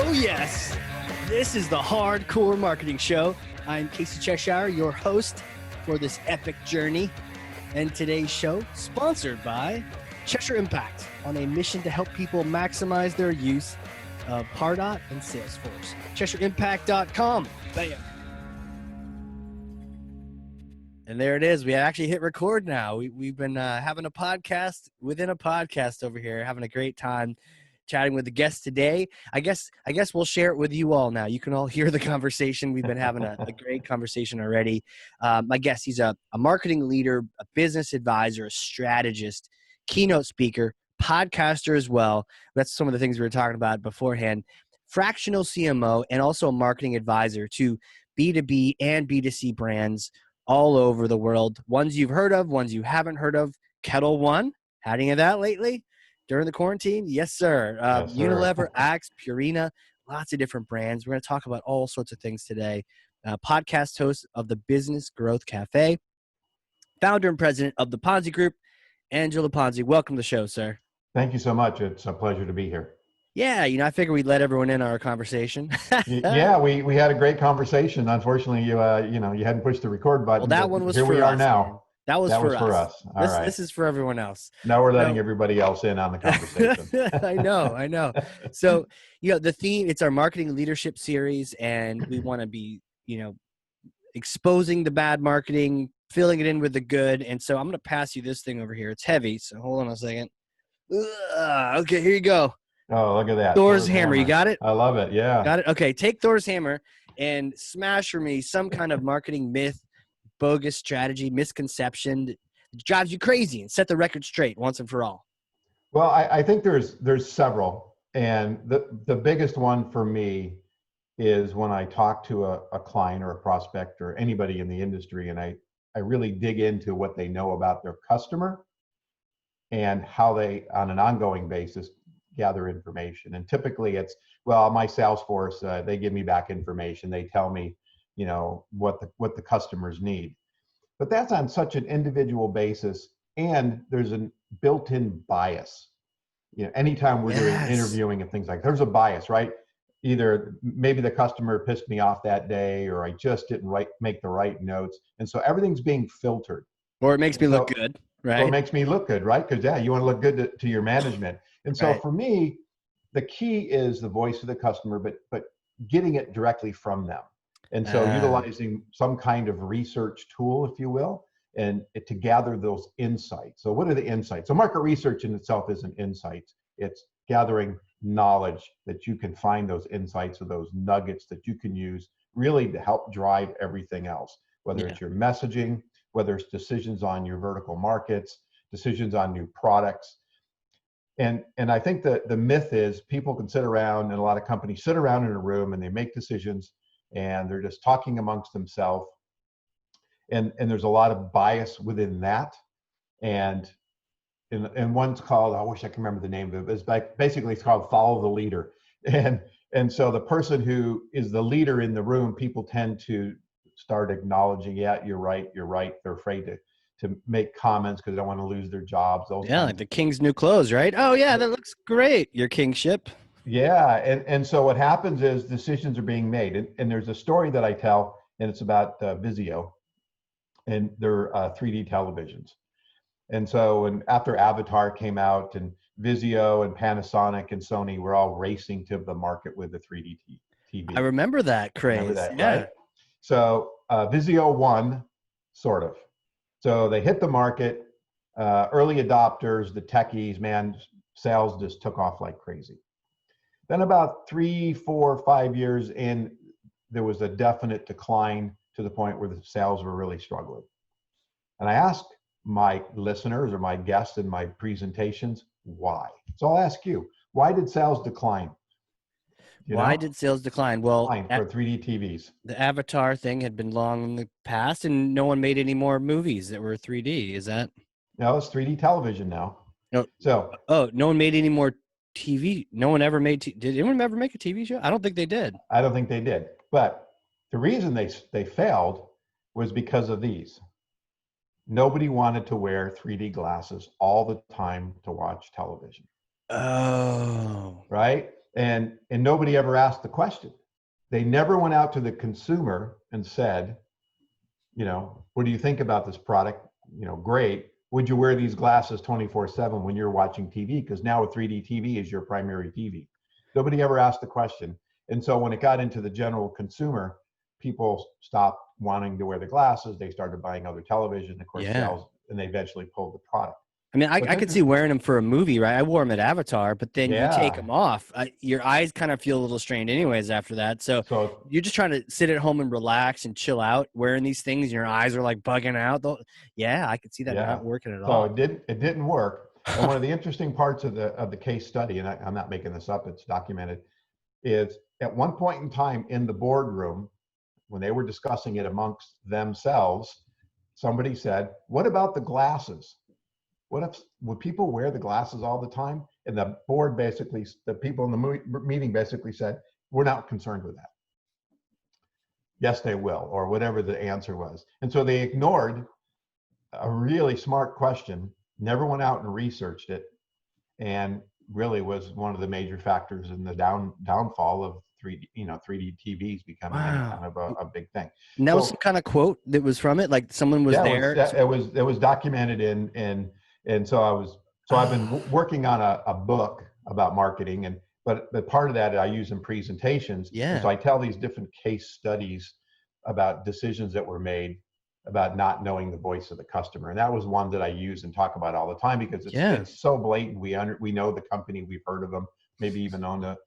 Oh yes, this is the Hardcore Marketing Show. I'm Casey Cheshire, your host for this epic journey. And today's show, sponsored by Cheshire Impact, on a mission to help people maximize their use of Pardot and Salesforce. CheshireImpact.com. Bam. And there it is. We actually hit record now. We've been having a podcast within a podcast over here, having a great time chatting with the guest today. I guess we'll share it with you all now. You can all hear the conversation. We've been having a great conversation already. My guest, he's a marketing leader, a business advisor, a strategist, keynote speaker, podcaster as well. That's some of the things we were talking about beforehand. Fractional CMO, and also a marketing advisor to B2B and B2C brands all over the world. Ones you've heard of, ones you haven't heard of. Kettle One, had any of that lately during the quarantine? Yes, sir. Yes, sir. Unilever, Axe, Purina, lots of different brands. We're going to talk about all sorts of things today. Podcast host of the Business Growth Cafe, founder and president of the Ponzi Group, Angelo Ponzi. Welcome to the show, sir. Thank you so much. It's a pleasure to be here. Yeah, I figured we'd let everyone in on our conversation. Yeah, we had a great conversation. Unfortunately, you hadn't pushed the record button. Well, that one was here for we are us, now. Man. That was for us. All right. This is for everyone else. Now we're letting everybody else in on the conversation. I know. So, the theme, it's our marketing leadership series, and we want to be, exposing the bad marketing, filling it in with the good. And so I'm going to pass you this thing over here. It's heavy, so hold on a second. Okay, here you go. Oh, look at that. Thor's hammer. You got it? I love it. Yeah. Got it? Okay, take Thor's hammer and smash for me some kind of marketing myth, bogus strategy, misconception that drives you crazy, and set the record straight once and for all. Well, I think there's several. And the biggest one for me is when I talk to a client or a prospect or anybody in the industry, and I really dig into what they know about their customer and how they, on an ongoing basis, gather information. And typically it's, well, my Salesforce, they give me back information. They tell me, what the customers need. But that's on such an individual basis, and there's a built-in bias. Anytime we're doing interviewing and things like that, there's a bias, right? Either maybe the customer pissed me off that day, or I just didn't make the right notes. And so everything's being filtered. Or it makes me look good, right? Or it makes me look good, right? Because you want to look good to your management. And so for me, the key is the voice of the customer, but getting it directly from them. And so utilizing some kind of research tool, if you will, and to gather those insights. So what are the insights? So market research in itself isn't insights. It's gathering knowledge that you can find those insights or those nuggets that you can use really to help drive everything else, whether it's your messaging, whether it's decisions on your vertical markets, decisions on new products. And I think that the myth is people can sit around, and a lot of companies sit around in a room and they make decisions and they're just talking amongst themselves. And there's a lot of bias within that. And one's called, I wish I can remember the name of it, it's basically it's called follow the leader. And so the person who is the leader in the room, people tend to start acknowledging, yeah, you're right. They're afraid to make comments because they don't want to lose their jobs. Like the king's new clothes, right? Oh yeah, that looks great, your kingship. Yeah, and so what happens is decisions are being made. And there's a story that I tell, and it's about Vizio and their 3D televisions. And so after Avatar came out, and Vizio and Panasonic and Sony were all racing to the market with the 3D TV. I remember that craze. Remember that, right? So Vizio won, sort of. So they hit the market, early adopters, the techies, man, sales just took off like crazy. Then about 3, 4, 5 years in, there was a definite decline to the point where the sales were really struggling. And I asked my listeners or my guests in my presentations, why? So I'll ask you, why did sales decline? Why did sales decline? Well, for 3D TVs. The Avatar thing had been long in the past, and no one made any more movies that were 3D. Is that? No, it's 3D television now. No. So. Oh, no one made any more TV. No one ever made. Did anyone ever make a TV show? I don't think they did. I don't think they did. But the reason they failed was because of these. Nobody wanted to wear 3D glasses all the time to watch television. Oh. Right? And nobody ever asked the question. They never went out to the consumer and said, what do you think about this product? Great. Would you wear these glasses 24/7 when you're watching TV? Because now a 3D TV is your primary TV. Nobody ever asked the question. And so when it got into the general consumer, people stopped wanting to wear the glasses. They started buying other television, of course, sales, and they eventually pulled the product. I mean, I could see wearing them for a movie, right? I wore them at Avatar, but then you take them off. Your eyes kind of feel a little strained anyways after that. So you're just trying to sit at home and relax and chill out wearing these things, and your eyes are like bugging out. Yeah, I could see that not working at all. So it didn't work. And one of the interesting parts of the case study, and I'm not making this up, it's documented, is at one point in time in the boardroom, when they were discussing it amongst themselves, somebody said, "What about the glasses? Would people wear the glasses all the time?" And the board basically, the people in the meeting basically said, "We're not concerned with that." Yes, they will, or whatever the answer was. And so they ignored a really smart question, never went out and researched it, and really was one of the major factors in the downfall of 3D TVs becoming kind of a big thing. And that was some kind of quote that was from it, like someone was there. It was documented and so I've been working on a book about marketing, but part of that I use in presentations. Yeah. So I tell these different case studies about decisions that were made about not knowing the voice of the customer, and that was one that I use and talk about all the time because it's so blatant. We know the company, we've heard of them, maybe even own a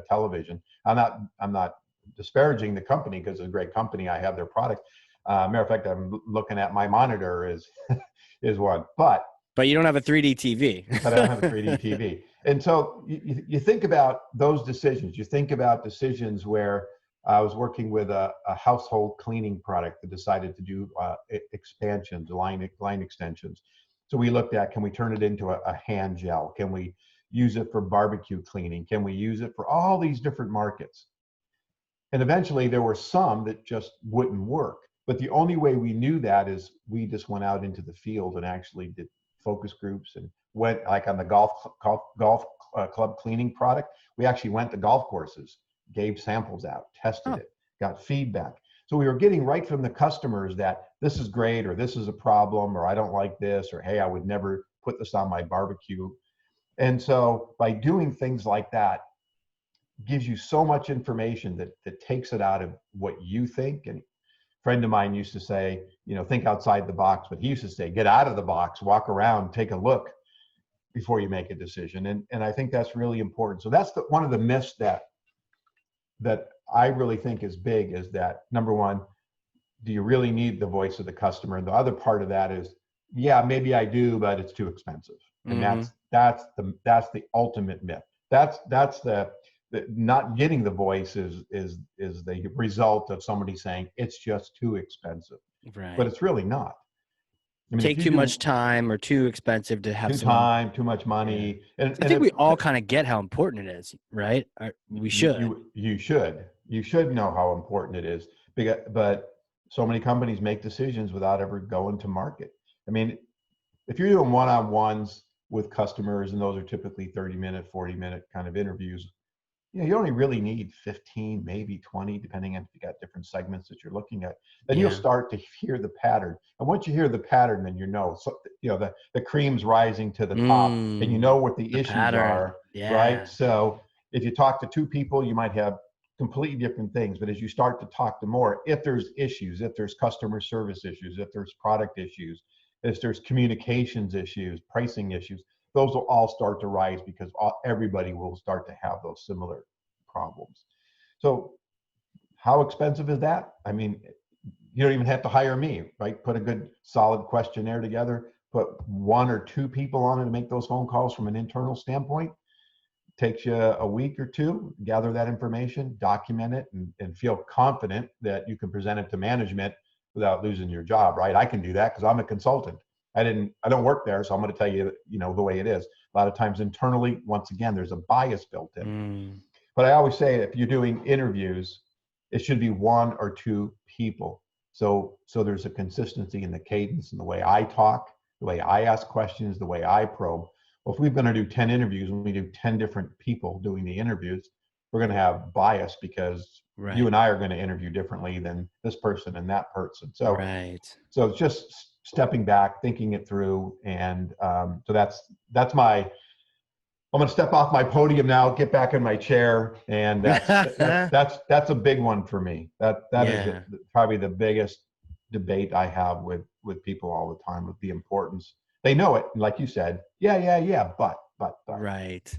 television. I'm not disparaging the company because it's a great company. I have their product. Matter of fact, I'm looking at my monitor is one, but you don't have a 3D TV. But I don't have a 3D TV. And so you think about those decisions. You think about decisions where I was working with a household cleaning product that decided to do expansions, line extensions. So we looked at, can we turn it into a hand gel? Can we use it for barbecue cleaning? Can we use it for all these different markets? And eventually there were some that just wouldn't work. But the only way we knew that is we just went out into the field and actually did focus groups and went, like on the golf club cleaning product, we actually went to golf courses, gave samples out, tested it, got feedback. So we were getting right from the customers that this is great, or this is a problem, or I don't like this, or hey, I would never put this on my barbecue. And so by doing things like that, gives you so much information that takes it out of what you think. And friend of mine used to say, think outside the box, but he used to say, get out of the box, walk around, take a look before you make a decision. And I think that's really important. So that's one of the myths that I really think is big, is that, number one, do you really need the voice of the customer? And the other part of that is, yeah, maybe I do, but it's too expensive. And that's the ultimate myth. That's the not getting the voice is the result of somebody saying it's just too expensive, right? But it's really not. I mean, take too much time or too expensive to have too much money. Yeah. And I think we all kind of get how important it is, right? We should. You should know how important it is, but so many companies make decisions without ever going to market. I mean, if you're doing one-on-ones with customers, and those are typically 30-minute, 40-minute kind of interviews, you only really need 15, maybe 20, depending on if you got different segments that you're looking at. Then you'll start to hear the pattern. And once you hear the pattern, then the cream's rising to the top, and you know what the issues are, right? So if you talk to two people, you might have completely different things. But as you start to talk to more, if there's issues, if there's customer service issues, if there's product issues, if there's communications issues, pricing issues, those will all start to rise because everybody will start to have those similar problems. So how expensive is that? I mean, you don't even have to hire me, right? Put a good solid questionnaire together, put one or two people on it to make those phone calls from an internal standpoint. Takes you a week or two, gather that information, document it, and feel confident that you can present it to management without losing your job, right? I can do that because I'm a consultant. I don't work there, so I'm going to tell you, the way it is. A lot of times internally, once again, there's a bias built in. But I always say, if you're doing interviews, it should be one or two people. So there's a consistency in the cadence and the way I talk, the way I ask questions, the way I probe. Well, if we're going to do 10 interviews and we do 10 different people doing the interviews, we're going to have bias because you Right. and I are going to interview differently than this person and that person. So Right. so it's just stepping back, thinking it through, and so that's my. I'm going to step off my podium now, get back in my chair, and that's a big one for me. That is Yeah. probably the biggest debate I have with people all the time, with the importance. They know it, like you said, yeah, but. Right.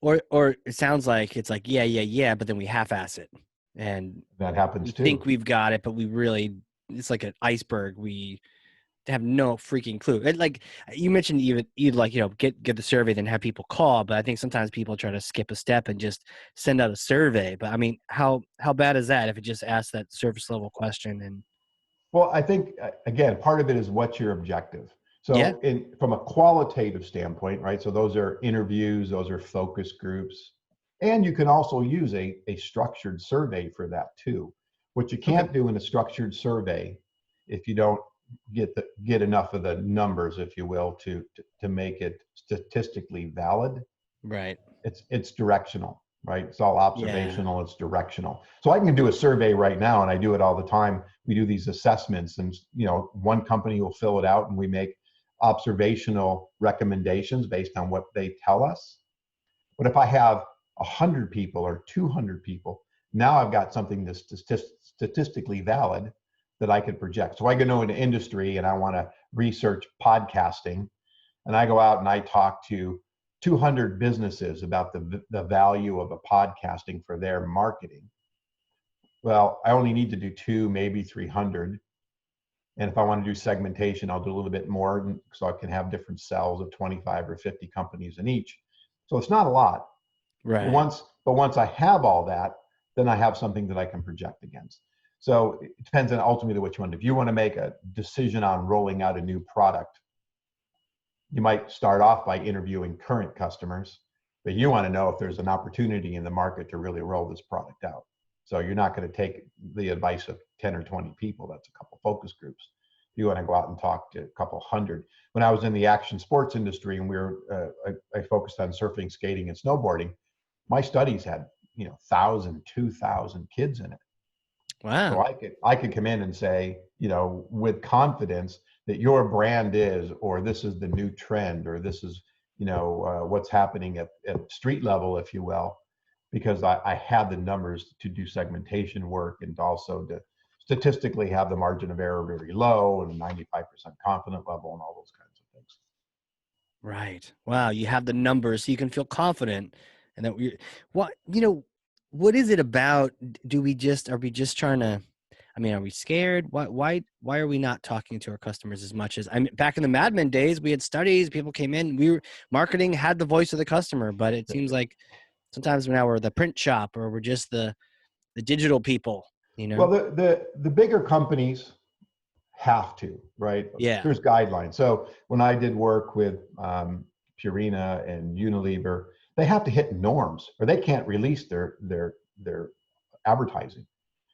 Or it sounds like it's like, yeah, but then we half-ass it. And That happens we think too. we've got it, but we really, it's like an iceberg. We have no freaking clue. And like you mentioned, even like, get the survey, then have people call. But I think sometimes people try to skip a step and just send out a survey. But I mean, how bad is that if it just asks that surface level question? And Well, I think, again, part of it is what's your objective. yeah, So from a qualitative standpoint, right? So those are interviews, those are focus groups. And you can also use a structured survey for that too. What you okay, can't do in a structured survey, if you don't get enough of the numbers, if you will, to make it statistically valid, right, it's directional, right? It's all yeah, observational, it's directional. So I can do a survey right now, and I do it all the time. We do these assessments, and one company will fill it out, and we make observational recommendations based on what they tell us. But if I have 100 people or 200 people, now I've got something that's statistically valid that I could project. So I go into an industry and I want to research podcasting, and I go out and I talk to 200 businesses about the value of a podcasting for their marketing. Well, I only need to do two, maybe 300. And if I want to do segmentation, I'll do a little bit more, so I can have different cells of 25 or 50 companies in each. So it's not a lot. But right, once I have all that, then I have something that I can project against. So it depends on ultimately what you want. If you want to make a decision on rolling out a new product, you might start off by interviewing current customers, but you want to know if there's an opportunity in the market to really roll this product out. So you're not going to take the advice of 10 or 20 people. That's a couple focus groups. You want to go out and talk to a couple hundred. When I was in the action sports industry and I focused on surfing, skating, and snowboarding, my studies had 1,000, 2,000 kids in it. So wow, I could come in and say, with confidence, that your brand is, or this is the new trend, or this is, what's happening at street level, if you will, because I had the numbers to do segmentation work, and also to statistically have the margin of error very low and a 95% confident level and all those kinds of things. right. Wow, you have the numbers, so you can feel confident, and that we, what is it about? Are we just trying to? I mean, are we scared? Why are we not talking to our customers as much as back in the Mad Men days? We had studies. People came in. Marketing had the voice of the customer, but it seems like sometimes now we're the print shop, or we're just the digital people. Well, the bigger companies have to, right? Yeah. There's guidelines. So when I did work with Purina and Unilever, they have to hit norms, or they can't release their advertising.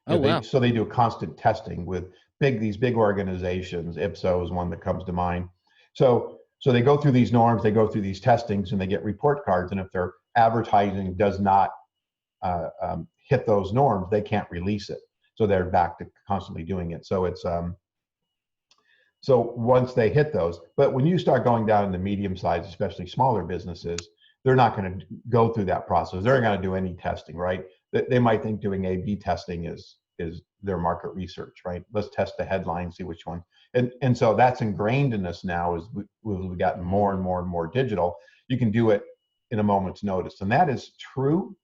Oh wow. They do constant testing with these big organizations. IPSO is one that comes to mind. So they go through these norms, they go through these testings, and they get report cards. And if their advertising does not hit those norms, they can't release it. So they're back to constantly doing it. So it's so once they hit those, but when you start going down in the medium size, especially smaller businesses, they're not going to go through that process. They're not going to do any testing, right? They might think doing A/B testing is their market research, right? Let's test the headline, see which one. And so that's ingrained in us now as we've gotten more and more and more digital. You can do it in a moment's notice, and that is true.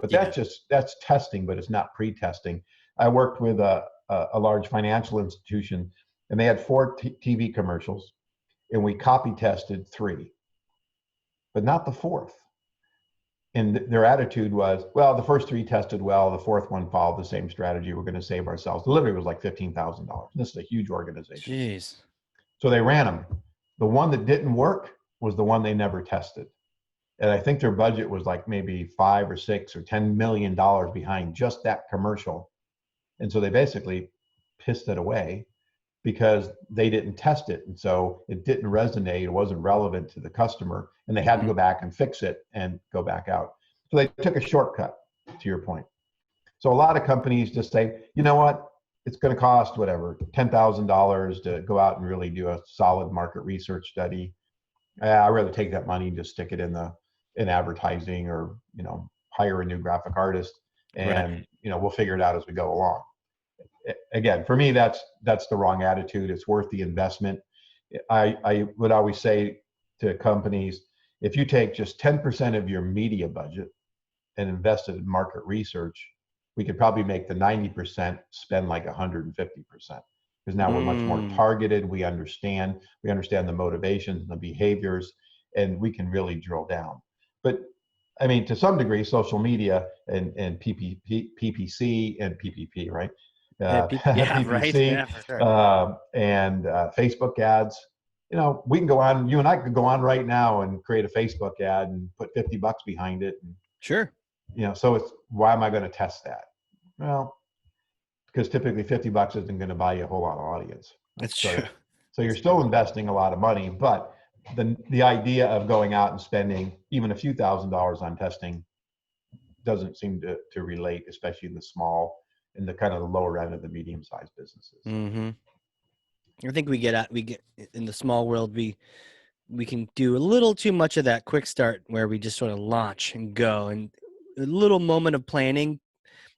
But Yeah. that's testing, but it's not pre-testing. I worked with a large financial institution, and they had 4 TV commercials, and we copy tested 3, but not the 4th. And their attitude was, well, the first 3 tested well, the 4th one followed the same strategy. We're going to save ourselves. Delivery was like $15,000. This is a huge organization. Jeez. So they ran them. The one that didn't work was the one they never tested. And I think their budget was like maybe $5 or $6 or $10 million behind just that commercial. And so they basically pissed it away because they didn't test it. And so it didn't resonate. It wasn't relevant to the customer. And they had to go back and fix it and go back out. So they took a shortcut. to your point. So a lot of companies just say, you know what, it's going to cost whatever, $10,000 to go out and really do a solid market research study. I'd rather take that money and just stick it in advertising, or, hire a new graphic artist, and, we'll figure it out as we go along. Again, for me, that's the wrong attitude. It's worth the investment. I would always say to companies, if you take just 10% of your media budget and invest it in market research, we could probably make the 90% spend like 150%, because now we're much more targeted. We understand the motivations and the behaviors, and we can really drill down. But I mean, to some degree, social media and PPC and PPP, right? PPC, right. Yeah, for sure. And Facebook ads. We can go on. You and I could go on right now and create a Facebook ad and put $50 behind it. And, sure. So it's, why am I going to test that? Well, because typically $50 isn't going to buy you a whole lot of audience. That's true. So you're still investing a lot of money, but the idea of going out and spending even a few $1,000s on testing doesn't seem to relate, especially in the small and the kind of the lower end of the medium-sized businesses. Mm-hmm. I think we get in the small world, we can do a little too much of that quick start where we just sort of launch and go, and a little moment of planning,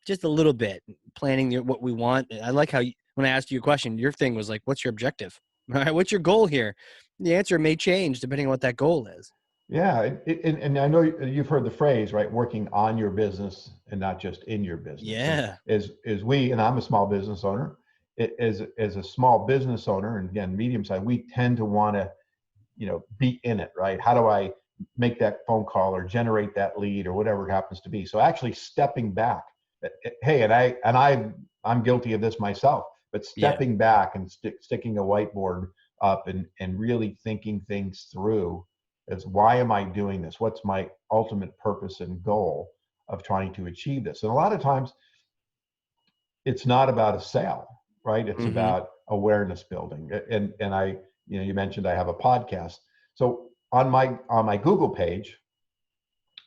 just a little bit planning what we want. I like how when I asked you a question, your thing was like, what's your objective? All right, what's your goal here? The answer may change depending on what that goal is. Yeah, and I know you've heard the phrase, right? Working on your business and not just in your business. Yeah. And and I'm a small business owner. As a small business owner, and again, medium size, we tend to want to, be in it, right? How do I make that phone call or generate that lead or whatever it happens to be? So actually stepping back. Hey, I'm guilty of this myself, but stepping back and sticking a whiteboard up and really thinking things through as, why am I doing this? What's my ultimate purpose and goal of trying to achieve this? And a lot of times it's not about a sale, right? It's about awareness building. And you mentioned I have a podcast. So on my Google page,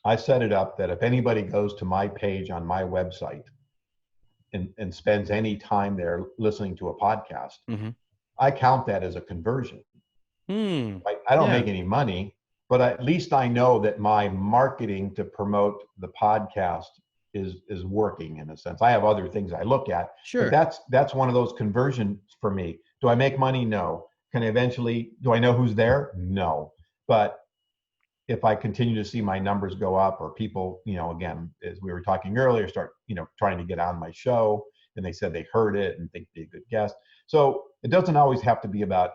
I set it up that if anybody goes to my page on my website and spends any time there listening to a podcast, I count that as a conversion. Right? I don't make any money, but at least I know that my marketing to promote the podcast is working in a sense. I have other things I look at, sure, but that's one of those conversions for me. Do I make money? No. Can I eventually, do I know who's there? No. But if I continue to see my numbers go up, or people, again, as we were talking earlier, start, trying to get on my show, and they said they heard it and think they're a good guest. So it doesn't always have to be about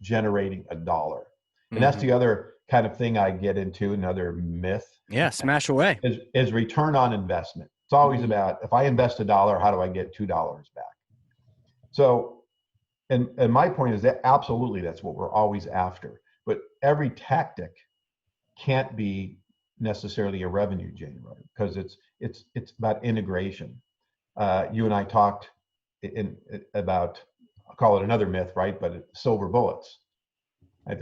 generating a dollar. And that's the other kind of thing I get into, another myth. Yeah, smash away. Is return on investment. It's always about, if I invest $1, how do I get $2 back? So, and my point is that absolutely that's what we're always after. But every tactic can't be necessarily a revenue generator, because it's about integration. You and I talked about, I'll call it another myth, right? But silver bullets. Right?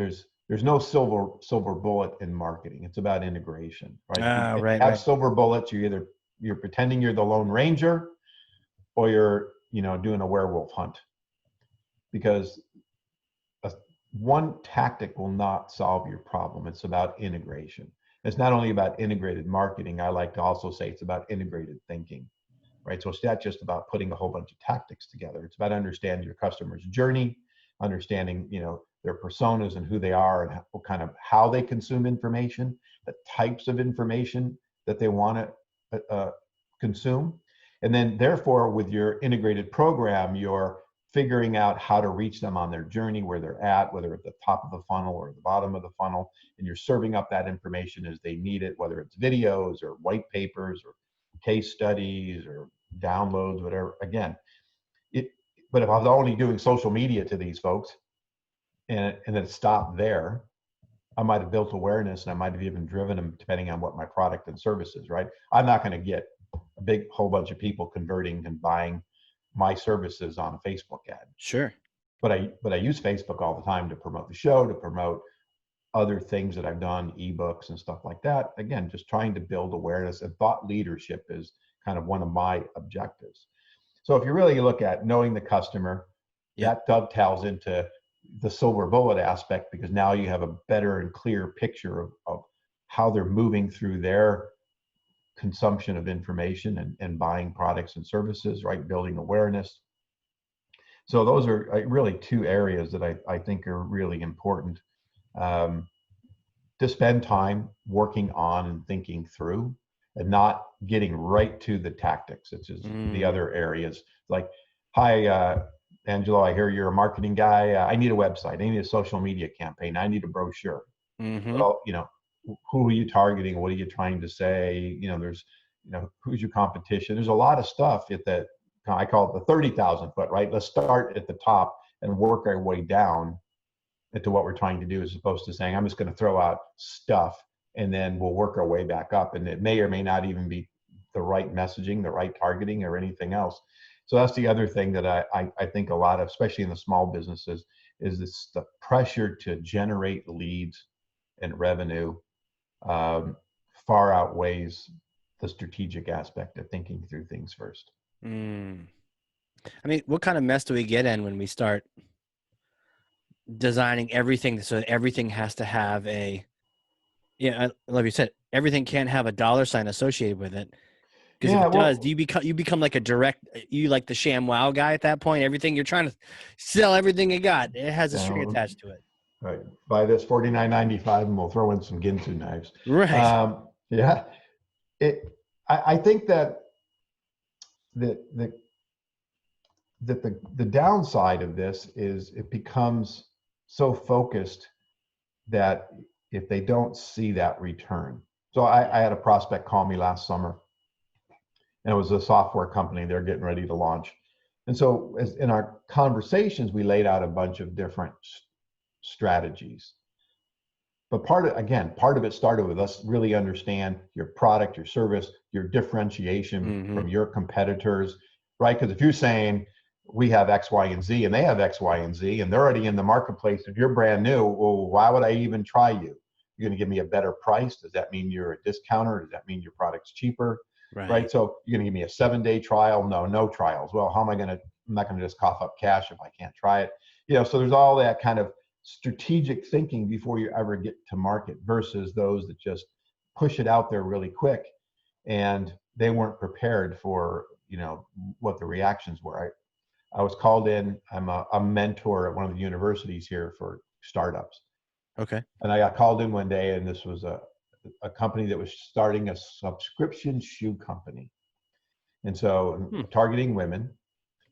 There's no silver bullet in marketing. It's about integration, right? Right. Have silver bullets. You're pretending you're the Lone Ranger, or you're doing a werewolf hunt, because one tactic will not solve your problem. It's about integration. It's not only about integrated marketing. I like to also say it's about integrated thinking, right? So it's not just about putting a whole bunch of tactics together. It's about understanding your customer's journey, understanding, their personas and who they are, and what kind of, how they consume information, the types of information that they want to consume. And then therefore, with your integrated program, you're figuring out how to reach them on their journey, where they're at, whether at the top of the funnel or the bottom of the funnel, and you're serving up that information as they need it, whether it's videos or white papers or case studies or downloads, whatever. Again, but if I was only doing social media to these folks, and it stopped there, I might have built awareness, and I might have even driven them, depending on what my product and service is, right? I'm not going to get a big whole bunch of people converting and buying my services on a Facebook ad. Sure. But I use Facebook all the time to promote the show, to promote other things that I've done, ebooks and stuff like that. Again, just trying to build awareness, and thought leadership is kind of one of my objectives. So if you really look at knowing the customer, that dovetails into the silver bullet aspect, because now you have a better and clearer picture of how they're moving through their consumption of information and buying products and services, right? Building awareness. So those are really two areas that I think are really important to spend time working on and thinking through, and not getting right to the tactics, which is the other areas. Like, hi, Angelo, I hear you're a marketing guy. I need a website. I need a social media campaign. I need a brochure. Well, who are you targeting? What are you trying to say? There's, who's your competition? There's a lot of stuff at that, I call it the 30,000 foot, right? Let's start at the top and work our way down into what we're trying to do, as opposed to saying, I'm just going to throw out stuff and then we'll work our way back up. And it may or may not even be the right messaging, the right targeting, or anything else. So that's the other thing that I think a lot of, especially in the small businesses, is this, the pressure to generate leads and revenue far outweighs the strategic aspect of thinking through things first. I mean, what kind of mess do we get in when we start designing everything so that everything has to have I love you said, everything can't have a dollar sign associated with it. Because if it does, you become like you like the sham wow guy at that point. Everything you're trying to sell, everything you got, it has a string attached to it. Right. Buy this $49.95 and we'll throw in some Ginsu knives. Right. I think that the downside of this is it becomes so focused that if they don't see that return. So I had a prospect call me last summer, and it was a software company they're getting ready to launch. And so in our conversations, we laid out a bunch of different strategies. But part of it started with us really understand your product, your service, your differentiation from your competitors, right? Because if you're saying we have X, Y, and Z, and they have X, Y, and Z, and they're already in the marketplace, if you're brand new, well, why would I even try you? You're going to give me a better price. Does that mean you're a discounter? Does that mean your product's cheaper? Right. So you're going to give me a 7-day trial? No trials. Well, I'm not going to just cough up cash if I can't try it. So there's all that kind of strategic thinking before you ever get to market, versus those that just push it out there really quick, and they weren't prepared for, what the reactions were. I was called in. I'm a mentor at one of the universities here for startups. Okay. And I got called in one day, and this was a company that was starting a subscription shoe company. And so targeting women.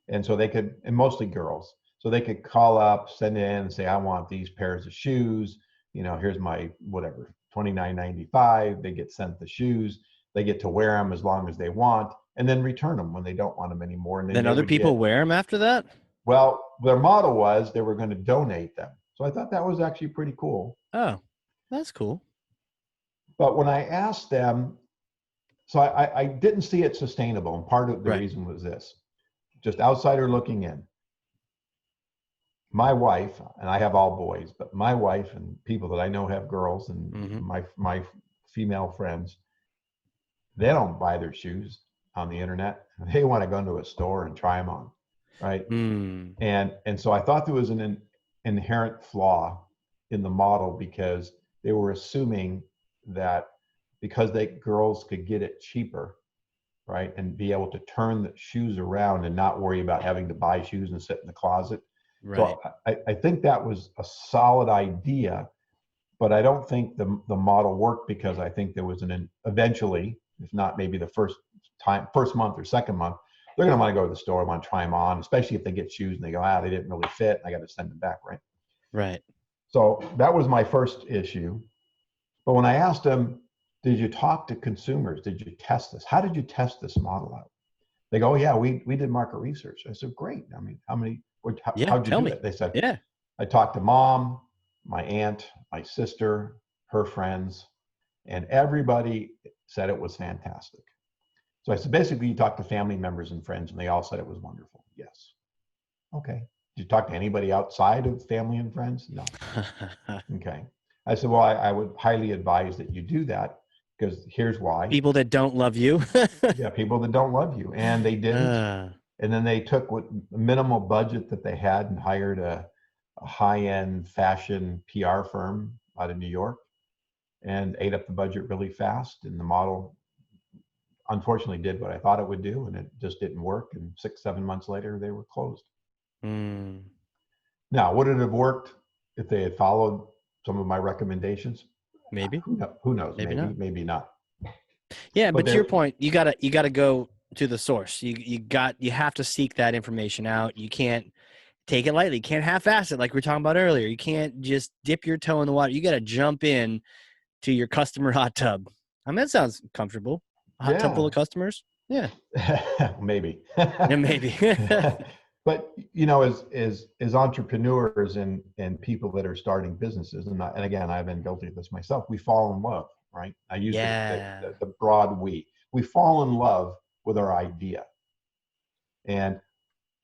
And so they could, and mostly girls, so they could call up, send in and say, I want these pairs of shoes. Here's my whatever, $29.95. They get sent the shoes. They get to wear them as long as they want, and then return them when they don't want them anymore. And then other people wear them after that? Well, their model was they were going to donate them. So I thought that was actually pretty cool. Oh, that's cool. But when I asked them, so I didn't see it sustainable. And part of the reason was this, just outsider looking in. My wife, and I have all boys, but my wife and people that I know have girls, and my female friends, they don't buy their shoes on the internet. They want to go into a store and try them on, right? And so I thought there was an inherent flaw in the model, because they were assuming that because girls could get it cheaper, right, and be able to turn the shoes around and not worry about having to buy shoes and sit in the closet. Right. So I think that was a solid idea, but I don't think the model worked, because I think there was eventually, if not maybe the first month or second month, they're going to want to go to the store, want to try them on, especially if they get shoes and they go, they didn't really fit, and I got to send them back, right? Right. So that was my first issue. But when I asked them, did you talk to consumers? Did you test this? How did you test this model out? They go, yeah, we did market research. I said, great. I mean, how'd you do it? They said, I talked to mom, my aunt, my sister, her friends, and everybody said it was fantastic. So I said, basically, you talk to family members and friends, and they all said it was wonderful. Yes. Okay. Did you talk to anybody outside of family and friends? No. Okay. I said, well, I would highly advise that you do that because here's why. People that don't love you. Yeah, people that don't love you. And they didn't. And then they took what minimal budget that they had and hired a high-end fashion PR firm out of New York and ate up the budget really fast. And the model unfortunately did what I thought it would do, and it just didn't work. And 6-7 months later, they were closed. Now, would it have worked if they had followed some of my recommendations? Maybe. Who knows? Maybe not. Yeah, but to your point, you gotta go to the source. You have to seek that information out. You can't take it lightly. You can't half-ass it like we were talking about earlier. You can't just dip your toe in the water. You got to jump in to your customer hot tub. I mean, that sounds comfortable. A hot tub full of customers? Yeah. Maybe. Yeah, maybe. But, you know, as entrepreneurs and people that are starting businesses, and again, I've been guilty of this myself, we fall in love, right? I use the broad we. We fall in love with our idea. And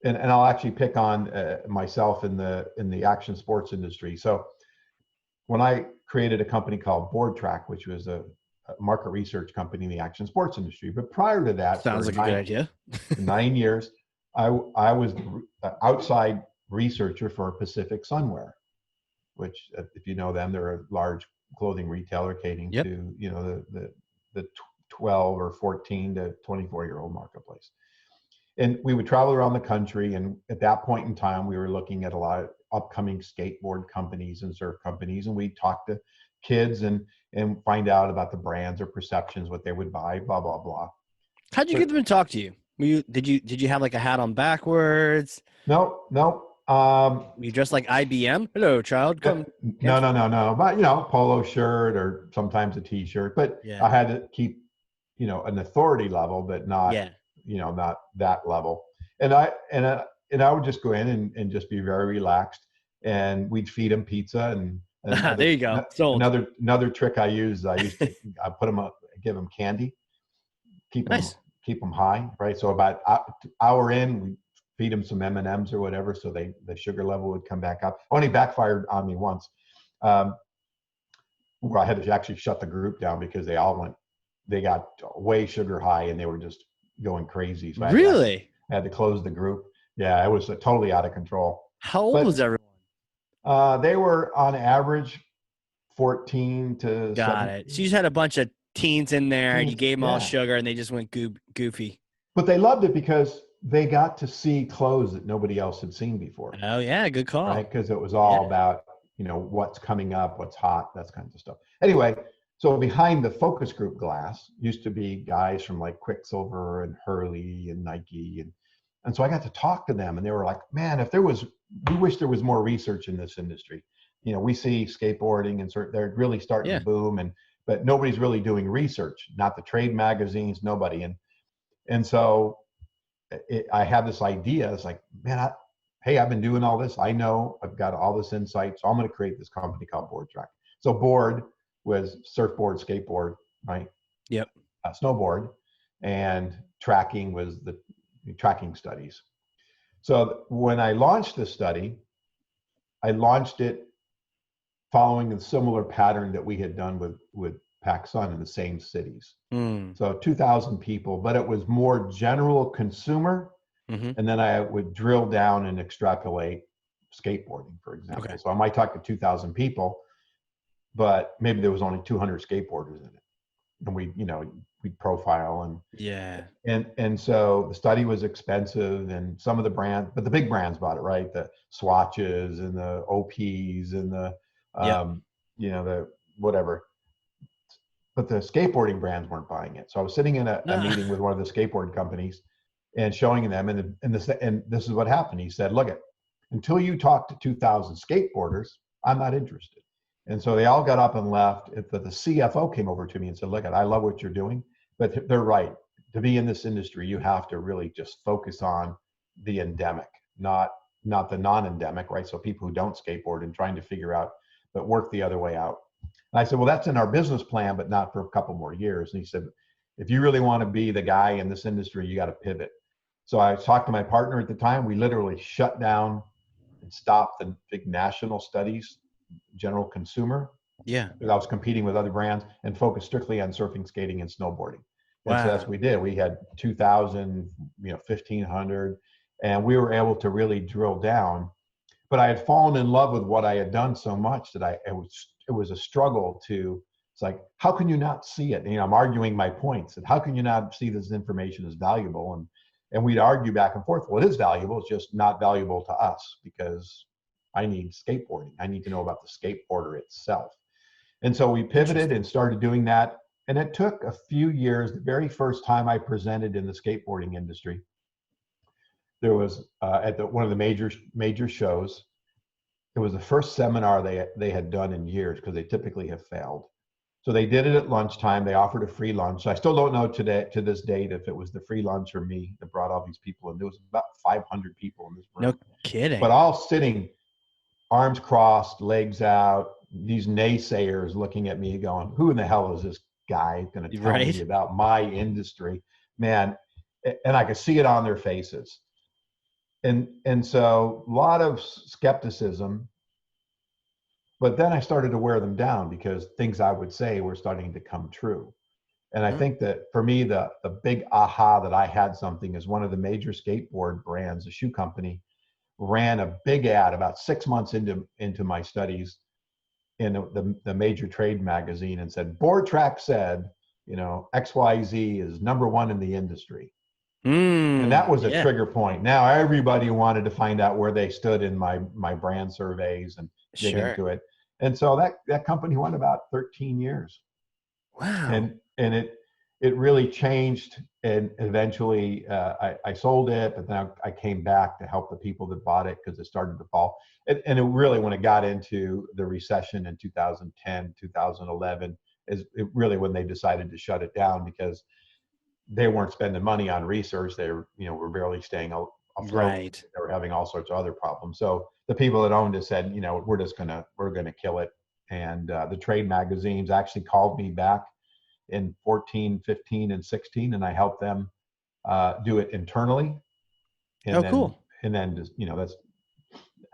I'll actually pick on myself in the action sports industry. So when I created a company called Board Track, which was a market research company in the action sports industry, but prior to that, sounds like a good idea. 9 years, I was outside researcher for Pacific Sunwear, which, if you know them, they're a large clothing retailer catering to, you know, the 12 or 14 to 24-year-old marketplace. And we would travel around the country, and at that point in time, we were looking at a lot of upcoming skateboard companies and surf companies, and we'd talk to kids and find out about the brands or perceptions, what they would buy, blah blah blah. How'd you get them to talk to you? Did you have like a hat on backwards? No. You dressed like IBM? Hello, child. Come. No. But, you know, polo shirt or sometimes a T-shirt. But I had to keep, you know, an authority level, but not, you know, not that level. And I would just go in and just be very relaxed, and we'd feed them pizza and there you go. Sold. Another trick I used to put them up, give them candy, keep them high, right? So about hour in, we feed them some M&Ms or whatever, so the sugar level would come back up. Only backfired on me once. Where I had to actually shut the group down because they got way sugar high and they were just going crazy. So I had to close the group. Yeah, it was totally out of control. How old was everyone? They were on average 14 to Got 17. it. So you just had a bunch of teens in there, and you gave them all sugar, and they just went goofy. But they loved it because they got to see clothes that nobody else had seen before. Oh yeah, good call. Right, because it was all about, you know, what's coming up, what's hot, that kind of stuff. Anyway, so behind the focus group glass used to be guys from like Quicksilver and Hurley and Nike, and so I got to talk to them, and they were like, man, we wish there was more research in this industry. You know, we see skateboarding and they're really starting to boom, but nobody's really doing research, not the trade magazines, nobody. And so I had this idea. It's like, man, hey, I've been doing all this. I know I've got all this insight, so I'm going to create this company called Board Track. So board was surfboard, skateboard, right? Yep. Snowboard, and tracking was the tracking studies. So when I launched this study, I launched it following a similar pattern that we had done with PacSun in the same cities. So 2,000 people, but it was more general consumer. And then I would drill down and extrapolate skateboarding, for example. Okay. So I might talk to 2,000 people, but maybe there was only 200 skateboarders in it. And we'd profile and so the study was expensive, and some of the brands, but the big brands bought it, right? The Swatches and the OPs and the the whatever. But the skateboarding brands weren't buying it. So I was sitting in a meeting with one of the skateboard companies and showing them, and this is what happened. He said, look, until you talk to 2,000 skateboarders, I'm not interested. And so they all got up and left. But the CFO came over to me and said, look, I love what you're doing, but they're right. To be in this industry, you have to really just focus on the endemic, not the non-endemic, right? So people who don't skateboard and trying to figure out, but work the other way out. And I said, well, that's in our business plan, but not for a couple more years. And he said, if you really want to be the guy in this industry, you got to pivot. So I talked to my partner at the time. We literally shut down and stopped the big national studies, general consumer, Yeah. because I was competing with other brands and focused strictly on surfing, skating, and snowboarding. And so that's what Wow. we did. We had 2,000, 1,500, and we were able to really drill down. But I had fallen in love with what I had done so much that it was a struggle to. It's like, how can you not see it? I'm arguing my points, and how can you not see this information is valuable? And we'd argue back and forth. Well, it is valuable. It's just not valuable to us because I need skateboarding. I need to know about the skateboarder itself. And so we pivoted and started doing that. And it took a few years. The very first time I presented in the skateboarding industry, there was at one of the major shows. It was the first seminar they had done in years because they typically have failed. So they did it at lunchtime. They offered a free lunch. I still don't know to this date if it was the free lunch or me that brought all these people. And there was about 500 people in this room. No kidding. But all sitting arms crossed, legs out, these naysayers looking at me going, who in the hell is this guy going to tell me about my industry? Man, and I could see it on their faces. And so a lot of skepticism, but then I started to wear them down because things I would say were starting to come true. And I think that for me, the big aha that I had something is one of the major skateboard brands, a shoe company, ran a big ad about 6 months into my studies in the major trade magazine and said, Board Track said, XYZ is #1 in the industry. And that was a trigger point. Now everybody wanted to find out where they stood in my brand surveys and dig into it. And so that company went about 13 years. Wow. And it really changed. And eventually I sold it, but then I came back to help the people that bought it because it started to fall. And it really, when it got into the recession in 2010, 2011, is really when they decided to shut it down because they weren't spending money on research. They were barely staying afloat. Right. They were having all sorts of other problems. So the people that owned it said, we're gonna kill it. And the trade magazines actually called me back in 14, 15, and 16, and I helped them do it internally. And cool. And then just,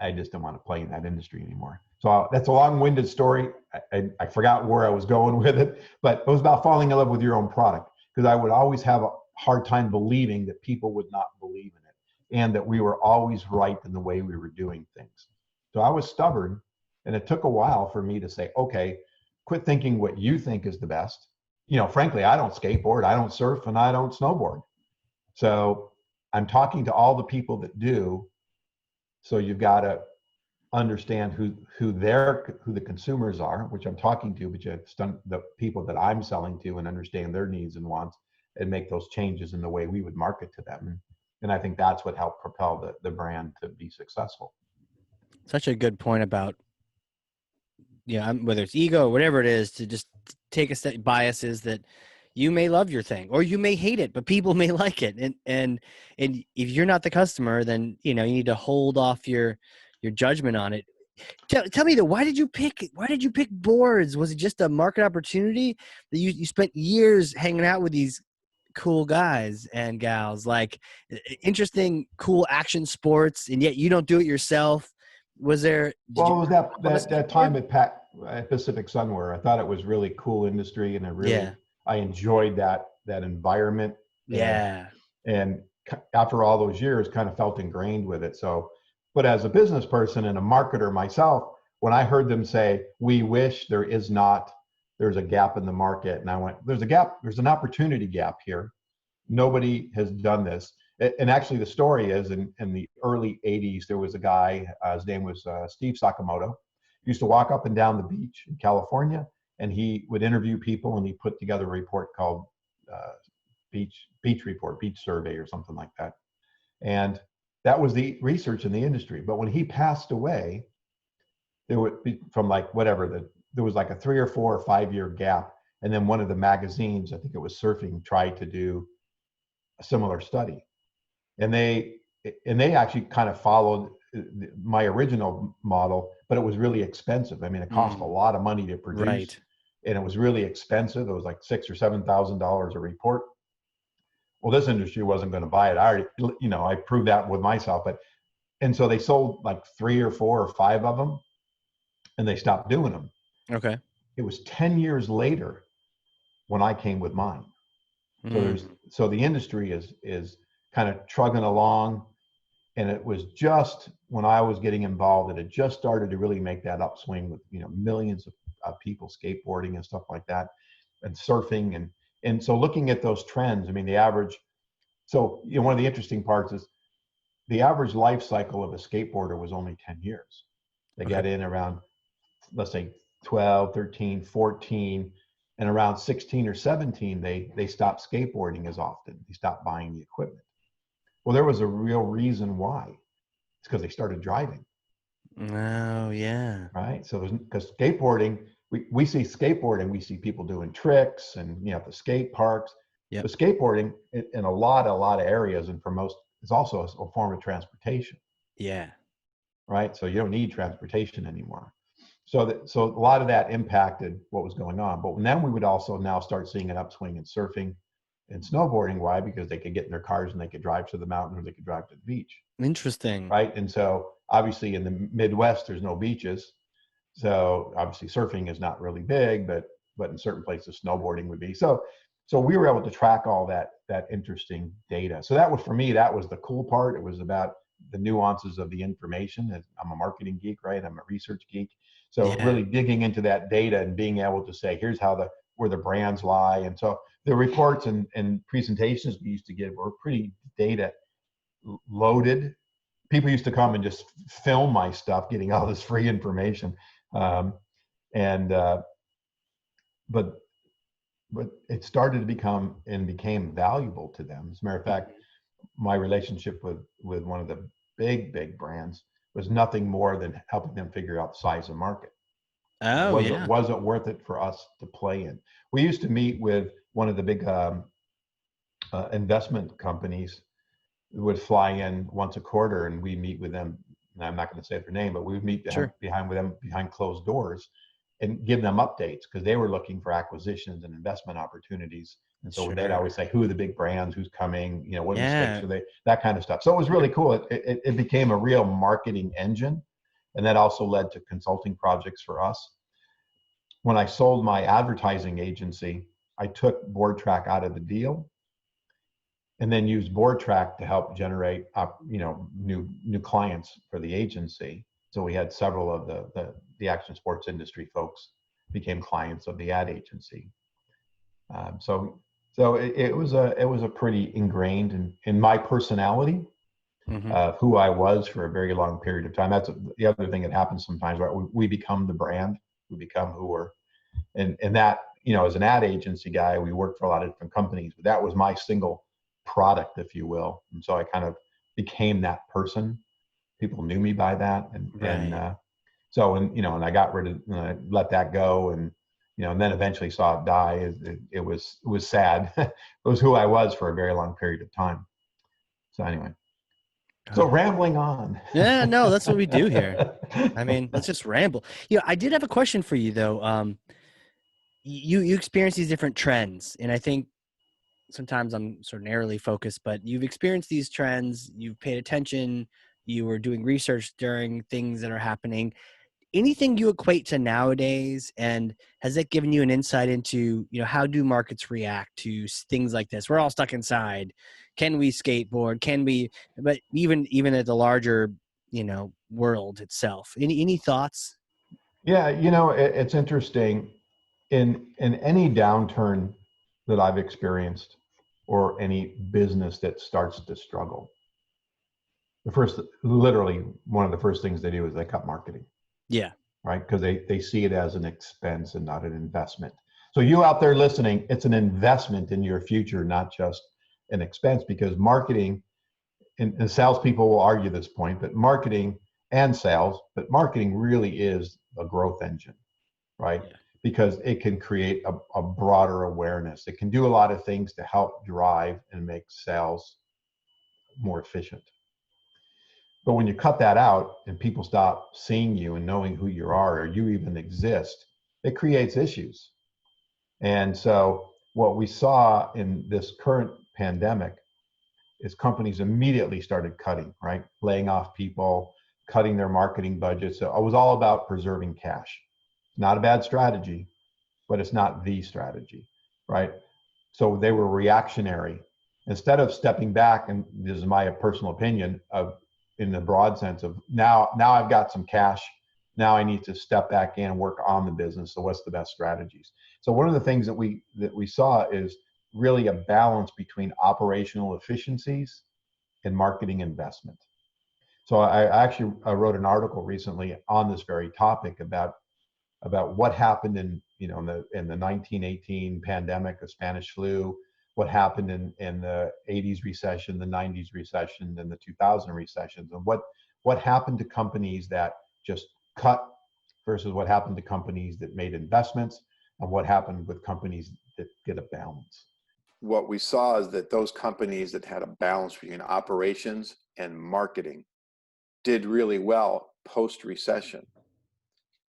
I just didn't want to play in that industry anymore. So that's a long-winded story. I forgot where I was going with it, but it was about falling in love with your own product. Because I would always have a hard time believing that people would not believe in it and that we were always right in the way we were doing things. So I was stubborn, and it took a while for me to say, okay, quit thinking what you think is the best. Frankly, I don't skateboard, I don't surf, and I don't snowboard. So I'm talking to all the people that do. So you've got to understand who the consumers are, which I'm talking to, but you have the people that I'm selling to and understand their needs and wants and make those changes in the way we would market to them. And I think that's what helped propel the brand to be successful. Such a good point about, whether it's ego or whatever it is, to just take a step, biases that you may love your thing or you may hate it, but people may like it. And if you're not the customer, then, you need to hold off your judgment on it. Tell me though, why did you pick boards? Was it just a market opportunity that you spent years hanging out with these cool guys and gals, like interesting, cool action sports, and yet you don't do it yourself? Was there? It was that time at Pacific Sunwear. I thought it was really cool industry, and I enjoyed that environment. Yeah. And after all those years, kind of felt ingrained with it. So. But as a business person and a marketer myself, when I heard them say, we wish there's a gap in the market. And I went, there's a gap, there's an opportunity gap here. Nobody has done this. And actually the story is in the early 80s, there was a guy, his name was Steve Sakamoto. He used to walk up and down the beach in California, and he would interview people, and he put together a report called Beach Report, Beach Survey or something like that. And that was the research in the industry. But when he passed away, there would be from there was like a 3 or 4 or 5 year gap. And then one of the magazines, I think it was Surfing, tried to do a similar study. And they actually kind of followed my original model, but it was really expensive. I mean, it cost a lot of money to produce. Right. And it was really expensive. It was like $6,000 or $7,000 a report. Well, this industry wasn't going to buy it. I already, I proved that with myself. And so they sold like 3 or 4 or 5 of them, and they stopped doing them. Okay. it was 10 years later when I came with mine. So the industry is kind of trugging along, and it was just when I was getting involved that it just started to really make that upswing with, you know, millions of people skateboarding and stuff like that, and surfing, and so looking at those trends, I mean, the average. So, you know, one of the interesting parts is the average life cycle of a skateboarder was only 10 years. They got in around, let's say, 12, 13, 14, and around 16 or 17, they stopped skateboarding as often. They stopped buying the equipment. Well, there was a real reason why. It's because they started driving. Oh, yeah. Right. So because skateboarding, we see skateboarding, we see people doing tricks and, you know, the skate parks. Yep. But skateboarding in a lot of areas, and for most, is also a form of transportation. Yeah. Right. So you don't need transportation anymore. So a lot of that impacted what was going on. But then we would also now start seeing an upswing in surfing and snowboarding. Why? Because they could get in their cars and they could drive to the mountain, or they could drive to the beach. Interesting. Right. And so obviously in the Midwest, there's no beaches. So obviously surfing is not really big, but in certain places snowboarding would be. So we were able to track all that interesting data. So that was, for me, that was the cool part. It was about the nuances of the information. I'm a marketing geek, right? I'm a research geek. So really digging into that data and being able to say, here's how where the brands lie. And so the reports and presentations we used to give were pretty data loaded. People used to come and just film my stuff, getting all this free information. But it started to became valuable to them. As a matter of fact, my relationship with one of the big brands was nothing more than helping them figure out the size of market. Oh, was it worth it for us to play in? We used to meet with one of the big investment companies. Would fly in once a quarter, and we meet with them. And I'm not going to say their name, but we would meet behind closed doors and give them updates, because they were looking for acquisitions and investment opportunities. And so they'd always say, who are the big brands, who's coming, you know, what mistakes are they, that kind of stuff. So it was really cool. It became a real marketing engine. And that also led to consulting projects for us. When I sold my advertising agency, I took BoardTrack out of the deal, and then used BoardTrack to help generate new clients for the agency. So we had several of the action sports industry folks became clients of the ad agency. So it was a pretty ingrained in my personality, who I was for a very long period of time. That's the other thing that happens sometimes, right? We become the brand, we become who we're, and that, you know, as an ad agency guy, we worked for a lot of different companies, but that was my single product, if you will. And so I kind of became that person. People knew me by that. And I got rid of, I let that go, and, you know, and then eventually saw it die. It was sad. It was who I was for a very long period of time. So anyway, so rambling on. Yeah, no, that's what we do here. I mean, let's just ramble. You know, I did have a question for you though. You experience these different trends, and I think sometimes I'm sort of narrowly focused, but you've experienced these trends, you've paid attention, you were doing research during things that are happening. Anything you equate to nowadays, and has that given you an insight into, you know, how do markets react to things like this? We're all stuck inside. Can we skateboard? Can we, but even at the larger, you know, world itself, any thoughts? Yeah, you know, it's interesting. In any downturn that I've experienced, or any business that starts to struggle, literally one of the first things they do is they cut marketing. Yeah. Right? Because they see it as an expense and not an investment. So you out there listening, it's an investment in your future, not just an expense, because marketing, and salespeople will argue this point, but marketing really is a growth engine, right? Yeah. Because it can create a broader awareness. It can do a lot of things to help drive and make sales more efficient. But when you cut that out and people stop seeing you and knowing who you are, or you even exist, it creates issues. And so what we saw in this current pandemic is companies immediately started cutting, right? Laying off people, cutting their marketing budgets. So it was all about preserving cash. Not a bad strategy, but it's not the strategy, right? So they were reactionary. Instead of stepping back, and this is my personal opinion, of in the broad sense of now I've got some cash, now I need to step back in and work on the business. So what's the best strategies? So one of the things that we saw is really a balance between operational efficiencies and marketing investment. So I wrote an article recently on this very topic about what happened in the 1918 pandemic, the Spanish flu, what happened in the 80s recession, the 90s recession, and the 2000 recessions, and what happened to companies that just cut versus what happened to companies that made investments, and what happened with companies that get a balance. What we saw is that those companies that had a balance between operations and marketing did really well post-recession.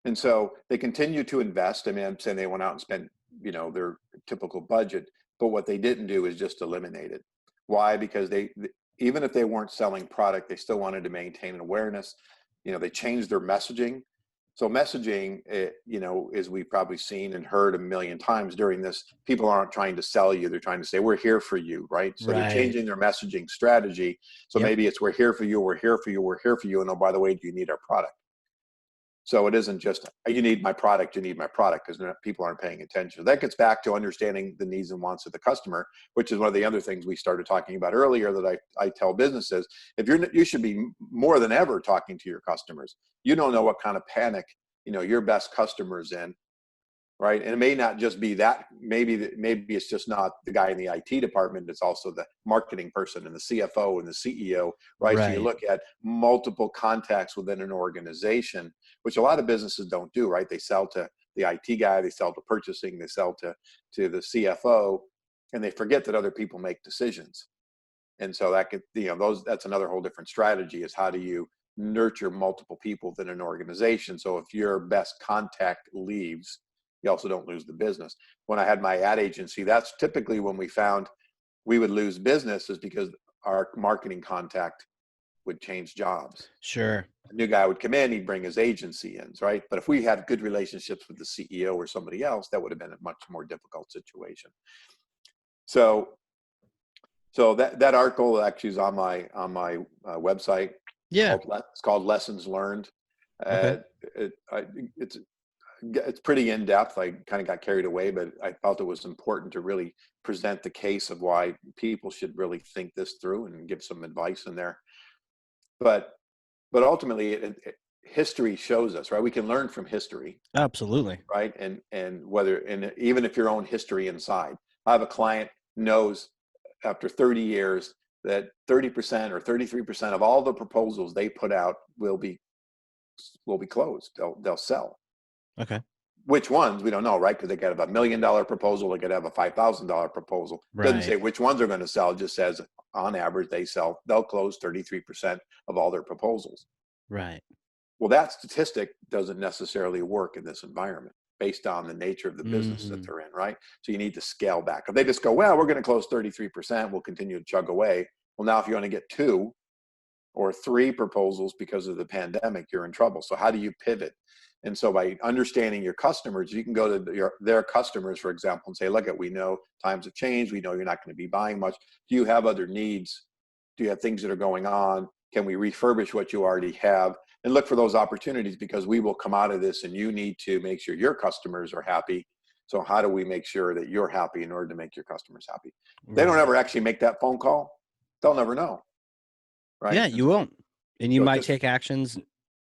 And so they continue to invest. I mean, I'm saying they went out and spent, their typical budget, but what they didn't do is just eliminate it. Why? Because even if they weren't selling product, they still wanted to maintain an awareness. They changed their messaging. So messaging, as we've probably seen and heard a million times during this, people aren't trying to sell you. They're trying to say, we're here for you, right? So they're changing their messaging strategy. So maybe it's, we're here for you, we're here for you, we're here for you. And oh, by the way, do you need our product? So it isn't just, you need my product, because people aren't paying attention. That gets back to understanding the needs and wants of the customer, which is one of the other things we started talking about earlier that I tell businesses. You should be more than ever talking to your customers. You don't know what kind of panic, your best customer's in, right? And it may not just be that, maybe it's just not the guy in the IT department, it's also the marketing person and the CFO and the CEO, right? So you look at multiple contacts within an organization, which a lot of businesses don't do, right? They sell to the IT guy, they sell to purchasing, they sell to the CFO, and they forget that other people make decisions. And so that could, that's another whole different strategy, is how do you nurture multiple people within an organization? So if your best contact leaves, you also don't lose the business. When I had my ad agency, that's typically when we found we would lose business, is because our marketing contact would change jobs. Sure. A new guy would come in, he'd bring his agency in, right? But if we had good relationships with the CEO or somebody else, that would have been a much more difficult situation. So that article actually is on my website. Yeah. It's called Lessons Learned. Okay. It's pretty in depth. I kind of got carried away, but I felt it was important to really present the case of why people should really think this through and give some advice in there. But ultimately, history shows us, right? We can learn from history. Absolutely. Right. And even if your own history inside, I have a client knows after 30 years that 30% or 33% of all the proposals they put out will be closed. They'll sell. Okay. Which ones, we don't know, right? Because they could have $1 million proposal, they could have a $5,000 proposal. Doesn't say which ones are going to sell, it just says on average they'll close 33% of all their proposals. Right. Well, that statistic doesn't necessarily work in this environment based on the nature of the business that they're in, right? So you need to scale back. If they just go, well, we're going to close 33%, we'll continue to chug away. Well, now if you only get 2 or 3 proposals because of the pandemic, you're in trouble. So how do you pivot? And so by understanding your customers, you can go to their customers, for example, and say, look, we know times have changed. We know you're not going to be buying much. Do you have other needs? Do you have things that are going on? Can we refurbish what you already have? And look for those opportunities, because we will come out of this and you need to make sure your customers are happy. So how do we make sure that you're happy in order to make your customers happy? They don't ever actually make that phone call. They'll never know. Right. Yeah, you won't. And you might take actions,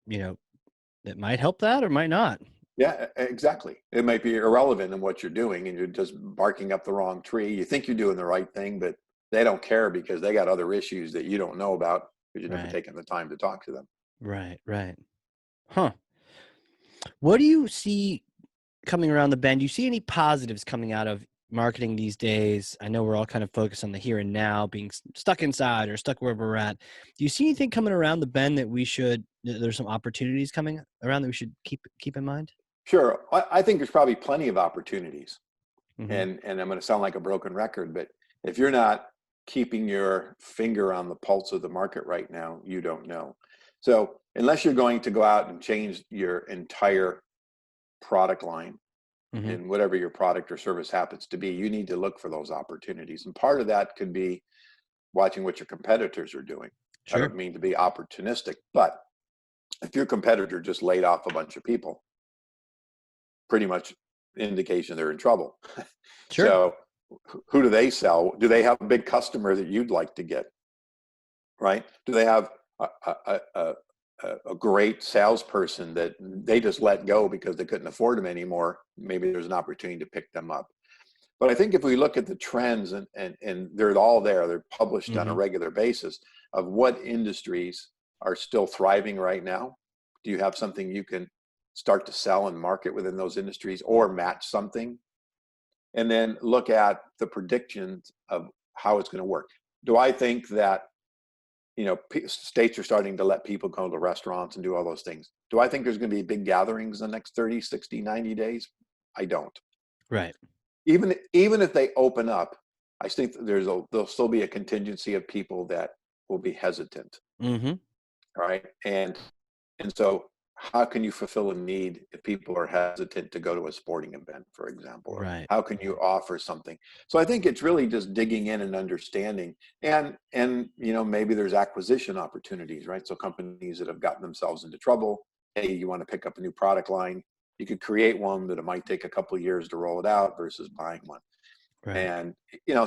that might help that or might not. Yeah, exactly. It might be irrelevant in what you're doing and you're just barking up the wrong tree. You think you're doing the right thing, but they don't care because they got other issues that you don't know about because you've never taken the time to talk to them. Right. Huh. What do you see coming around the bend? Do you see any positives coming out of marketing these days? I know we're all kind of focused on the here and now, being stuck inside or stuck where we're at. Do you see anything coming around the bend that there's some opportunities coming around that we should keep in mind? Sure. I think there's probably plenty of opportunities. And I'm going to sound like a broken record, but if you're not keeping your finger on the pulse of the market right now, you don't know. So unless you're going to go out and change your entire product line, in whatever your product or service happens to be, you need to look for those opportunities. And part of that could be watching what your competitors are doing. I Sure. don't mean to be opportunistic, but if your competitor just laid off a bunch of people, pretty much indication they're in trouble. Sure. So who do they sell? Do they have a big customer that you'd like to get? Right? Do they have a great salesperson that they just let go because they couldn't afford them anymore? Maybe there's an opportunity to pick them up. But I think if we look at the trends, and they're all there, they're published on a regular basis, of what industries are still thriving right now. Do you have something you can start to sell and market within those industries, or match something? And then look at the predictions of how it's going to work. Do I think that, states are starting to let people go to restaurants and do all those things? Do I think there's going to be big gatherings in the next 30, 60, 90 days? I don't. Right. Even if they open up, I think there'll still be a contingency of people that will be hesitant. Right. And so how can you fulfill a need if people are hesitant to go to a sporting event, for example? Or Right. how can you offer something? So I think it's really just digging in and understanding, and maybe there's acquisition opportunities, right? So companies that have gotten themselves into trouble, hey, you want to pick up a new product line, you could create one, but it might take a couple of years to roll it out versus buying one. Right. And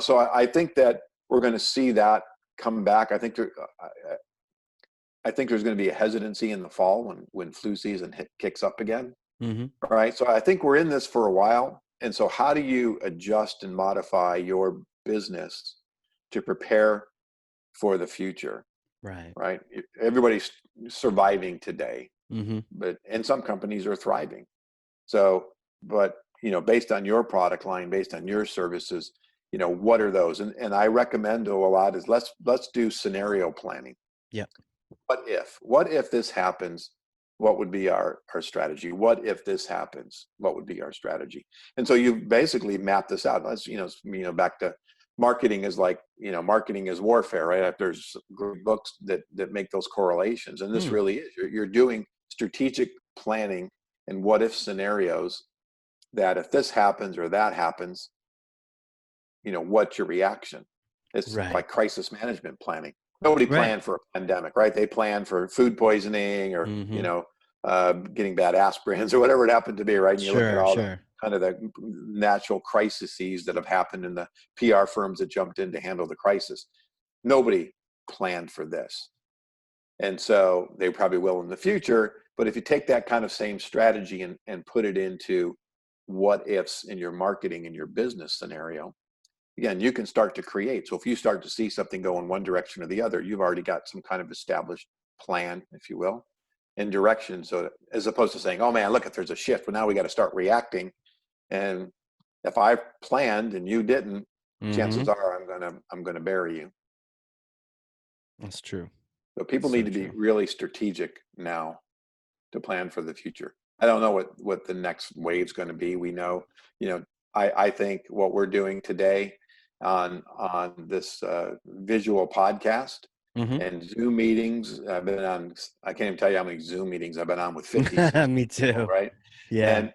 so I think that we're going to see that come back. I think there's going to be a hesitancy in the fall when flu season kicks up again. Right. So I think we're in this for a while. And so how do you adjust and modify your business to prepare for the future? Right. Right. Everybody's surviving today, and some companies are thriving. So, but, based on your product line, based on your services, what are those? And I recommend to a lot is let's do scenario planning. Yeah. What if this happens? What would be our strategy? What if this happens? What would be our strategy? And so you basically map this out. Let's, back to marketing is like, marketing is warfare, right? There's great books that make those correlations. And this really is, you're doing strategic planning and what if scenarios, that if this happens or that happens, what's your reaction? It's like crisis management planning. Nobody planned for a pandemic, right? They planned for food poisoning or, getting bad aspirins or whatever it happened to be, right? And you look at all the kind of the natural crises that have happened in the PR firms that jumped in to handle the crisis. Nobody planned for this. And so they probably will in the future. But if you take that kind of same strategy and put it into what ifs in your marketing and your business scenario, again, you can start to create. So if you start to see something go in one direction or the other, you've already got some kind of established plan, if you will, and direction. So as opposed to saying, oh man, look, if there's a shift, well, now we got to start reacting. And if I planned and you didn't, chances are I'm gonna bury you. That's true. So people need to be really strategic now to plan for the future. I don't know what the next wave's going to be. We know, I think what we're doing today on this visual podcast and Zoom meetings. I've been on, I can't even tell you how many Zoom meetings I've been on with 50. Me too. People, right? Yeah.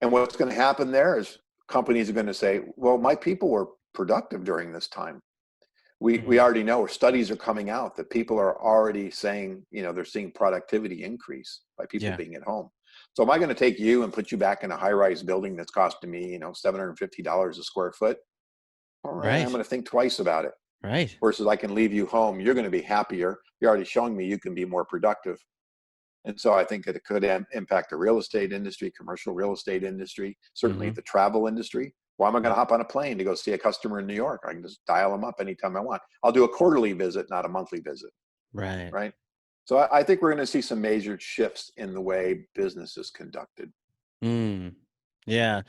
And what's going to happen there is companies are going to say, well, my people were productive during this time. We already know, or studies are coming out that people are already saying, they're seeing productivity increase by people being at home. So am I going to take you and put you back in a high-rise building that's costing me, $750 a square foot? Right. I'm going to think twice about it. Right. Versus I can leave you home. You're going to be happier. You're already showing me you can be more productive. And so I think that it could impact the real estate industry, commercial real estate industry, certainly the travel industry. Why am I going to hop on a plane to go see a customer in New York? I can just dial them up anytime I want. I'll do a quarterly visit, not a monthly visit. Right. Right. So I think we're going to see some major shifts in the way business is conducted. Yeah.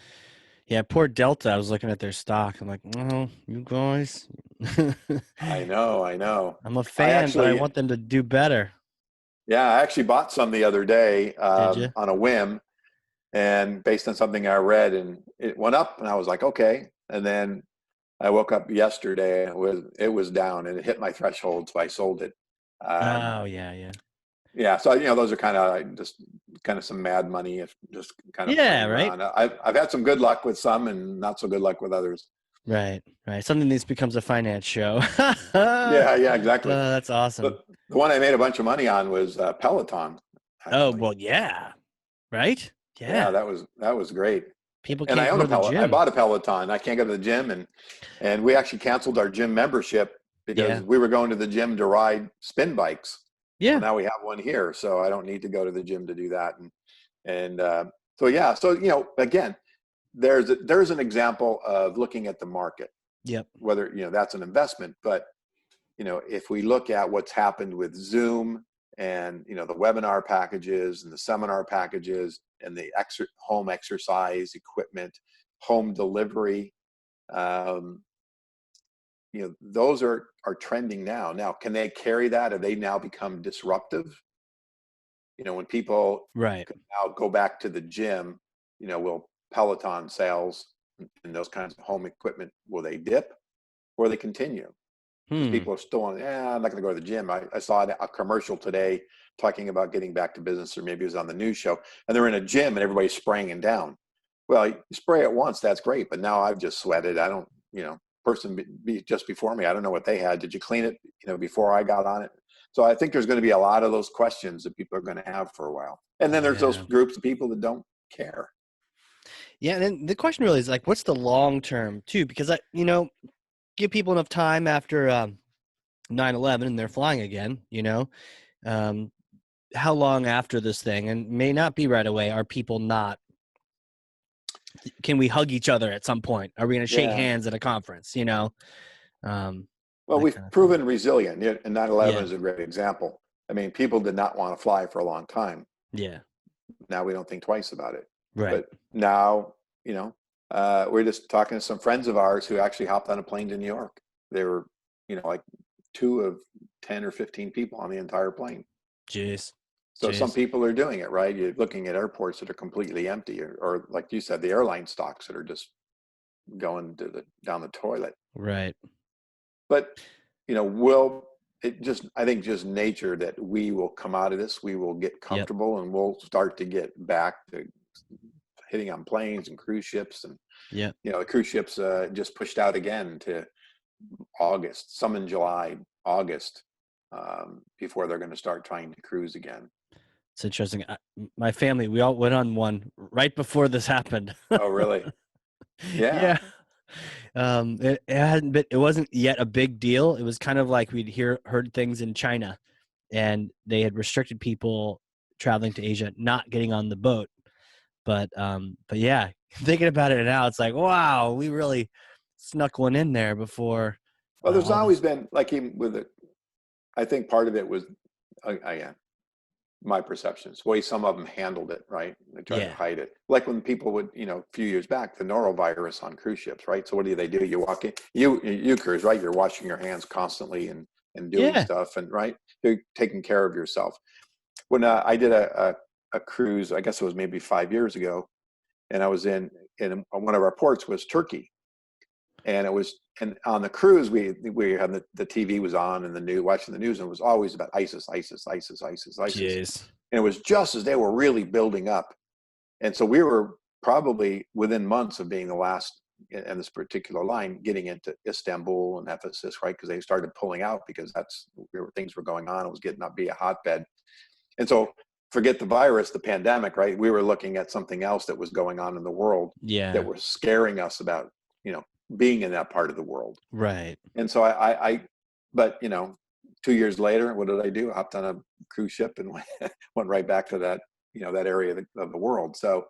Yeah. Poor Delta. I was looking at their stock. I'm like, oh, you guys. I know. I'm a fan, but I want them to do better. Yeah. I actually bought some the other day on a whim. And based on something I read, and it went up, and I was like, okay. And then I woke up yesterday, and it was down, and it hit my threshold, so I sold it. Oh yeah. Yeah. So, those are kind of just kind of some mad money, if just kind of Yeah, playing right. around. I've had some good luck with some and not so good luck with others. Right. Something that becomes a finance show. Yeah, exactly. That's awesome. The one I made a bunch of money on was Peloton, Oh, actually. well, yeah. Right. Yeah, Yeah. that was great. People And I can't own go a to the Peloton. I gym. bought a Peloton. I can't go to the gym, and we actually canceled our gym membership Yeah. because we were going to the gym to ride spin bikes. Well, Yeah. now we have one here, so I don't need to go to the gym to do that. And so yeah, so again, there's an example of looking at the market, Yep. whether that's an investment, but if we look at what's happened with Zoom and the webinar packages and the seminar packages and the home exercise equipment, home delivery, um, those are trending now. Now, can they carry that? Have they now become disruptive? When people Right. now go back to the gym, will Peloton sales and those kinds of home equipment, will they dip or they continue? Because people are still on, I'm not going to go to the gym. I saw a commercial today talking about getting back to business, or maybe it was on the news show, and they're in a gym and everybody's spraying it down. Well, you spray it once, that's great, but now I've just sweated. I don't, person just before me, I don't know what they had. Did you clean it, before I got on it? So I think there's going to be a lot of those questions that people are going to have for a while. And then there's those groups of people that don't care. Yeah. And then the question really is like, what's the long term too? Because give people enough time after 9/11 and they're flying again, how long after this thing, and may not be right away, are people not, can we hug each other at some point? Are we going to shake hands at a conference? Well, we've proven resilient, and 9/11 is a great example. I mean, people did not want to fly for a long time. Yeah. Now we don't think twice about it. Right. But now, we're just talking to some friends of ours who actually hopped on a plane to New York. They were, like 2 of 10 or 15 people on the entire plane. Jeez. So some people are doing it, right? You're looking at airports that are completely empty, or like you said, the airline stocks that are just going down the toilet. Right. But, will it just, I think just nature that we will come out of this, we will get comfortable and we'll start to get back to hitting on planes and cruise ships. And, the cruise ships just pushed out again to August, some in July, August, before they're going to start trying to cruise again. It's interesting. My family, we all went on one right before this happened. Oh, really? Yeah. It hadn't been, it wasn't yet a big deal. It was kind of like we'd heard things in China, and they had restricted people traveling to Asia not getting on the boat. But yeah, thinking about it now, it's like, wow, we really snuck one in there before. Well, there's always been, like, even with it, I think part of it was, again, my perceptions, the way some of them handled it, right? They tried to hide it. Like when people would, a few years back, the norovirus on cruise ships, right? So what do? You walk in, you cruise, right? You're washing your hands constantly and doing stuff, and right, you're taking care of yourself. When I did a cruise, I guess it was maybe 5 years ago, and I was in one of our ports was Turkey. And on the cruise, we had the TV was on and watching the news, and it was always about ISIS. Jeez. And it was just as they were really building up. And so we were probably within months of being the last in this particular line, getting into Istanbul and Ephesus, right? Because they started pulling out because that's where things were going on. It was getting to be a hotbed. And so forget the virus, the pandemic, right? We were looking at something else that was going on in the world that was scaring us about, being in that part of the world. Right. And so but 2 years later, what did I do? I hopped on a cruise ship and went right back to that, that area of the world. So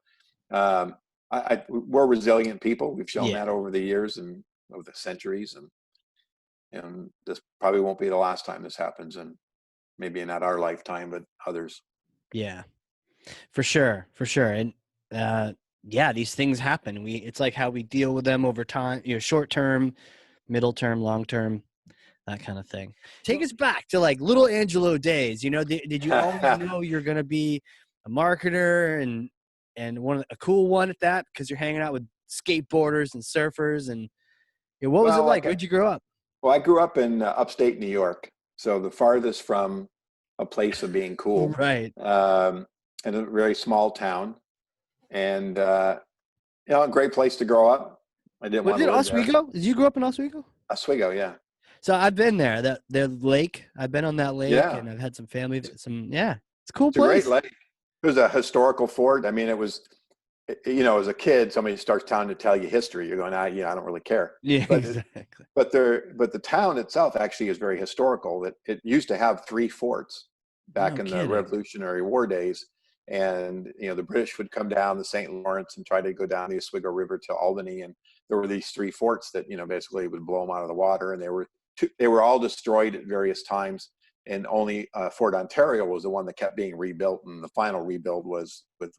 we're resilient people. We've shown that over the years and over the centuries, and this probably won't be the last time this happens, and maybe not our lifetime, but others. Yeah, for sure. And these things happen. It's like how we deal with them over time, short term, middle term, long term, that kind of thing. Take us back to like little Angelo days. Did you always know you're going to be a marketer and a cool one at that, because you're hanging out with skateboarders and surfers, and what was it like? Where'd you grow up? Well, I grew up in upstate New York. So the farthest from a place of being cool. Right. In a very small town, and a great place to grow up. I didn't want Was to it live there. Oswego? Did you grow up in Oswego? Oswego, yeah. So I've been there. The lake. I've been on that lake, Yeah. and I've had some family. Yeah, it's a cool It's a great place. lake. It was a historical fort. I mean, it was, as a kid, somebody starts trying to tell you history. You're going, I don't really care. Yeah, But exactly. but the town itself actually is very historical. That it used to have 3 forts back No in the kidding. Revolutionary War days, and the British would come down the St. Lawrence and try to go down the Oswego River to Albany, and there were these 3 forts that basically would blow them out of the water, and they were all destroyed at various times. And only Fort Ontario was the one that kept being rebuilt, and the final rebuild was with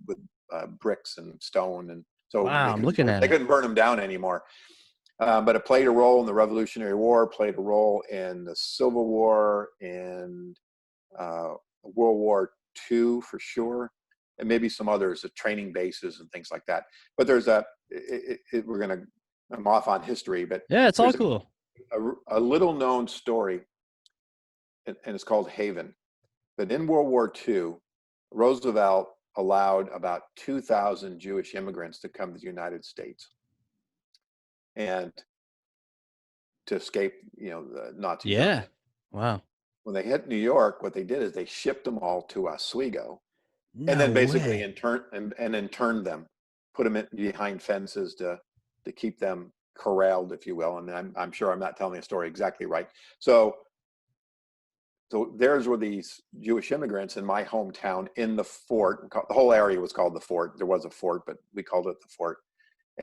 bricks and stone, and so Wow, I'm looking at they it. couldn't burn them down anymore. But it played a role in the Revolutionary War, played a role in the Civil War, and World War II for sure, and maybe some others, the training bases and things like that. But there's I'm off on history, but Yeah, it's all there's cool. a little known story, and it's called Haven. But in World War II, Roosevelt allowed about 2,000 Jewish immigrants to come to the United States and to escape, the Nazi Yeah. government. Wow. When they hit New York, what they did is they shipped them all to Oswego, and No then basically way. interned them, put them behind fences to keep them corralled, if you will. And I'm sure I'm not telling the story exactly right. So theirs were these Jewish immigrants in my hometown in the fort. The whole area was called the fort. There was a fort, but we called it the fort.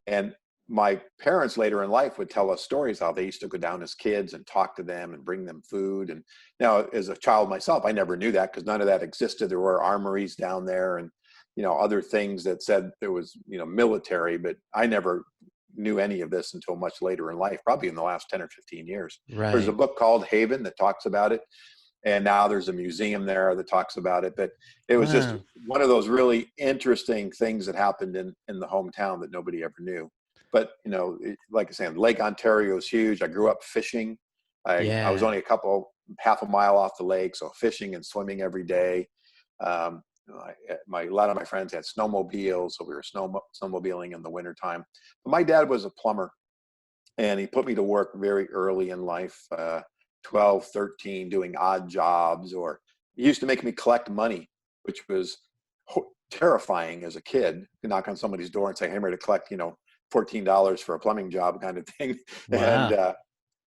And my parents later in life would tell us stories how they used to go down as kids and talk to them and bring them food. And now as a child myself, I never knew that because none of that existed. There were armories down there and, other things that said there was, military, but I never knew any of this until much later in life, probably in the last 10 or 15 years. Right. There's a book called Haven that talks about it. And now there's a museum there that talks about it. But it was just one of those really interesting things that happened in the hometown that nobody ever knew. But, like I said, Lake Ontario is huge. I grew up fishing. I was only half a mile off the lake, so fishing and swimming every day. A lot of my friends had snowmobiles, so we were snowmobiling in the wintertime. But my dad was a plumber, and he put me to work very early in life, 12, 13, doing odd jobs, or he used to make me collect money, which was terrifying as a kid, to knock on somebody's door and say, hey, I'm ready to collect, $14 for a plumbing job kind of thing. Wow.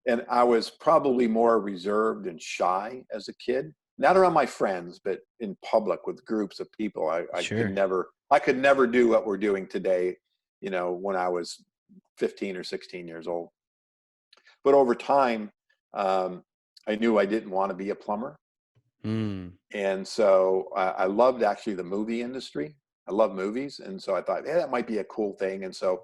And I was probably more reserved and shy as a kid, not around my friends, but in public with groups of people. I could never do what we're doing today, when I was 15 or 16 years old. But over time, I knew I didn't want to be a plumber. And so I loved actually the movie industry. I love movies. And so I thought, that might be a cool thing. And so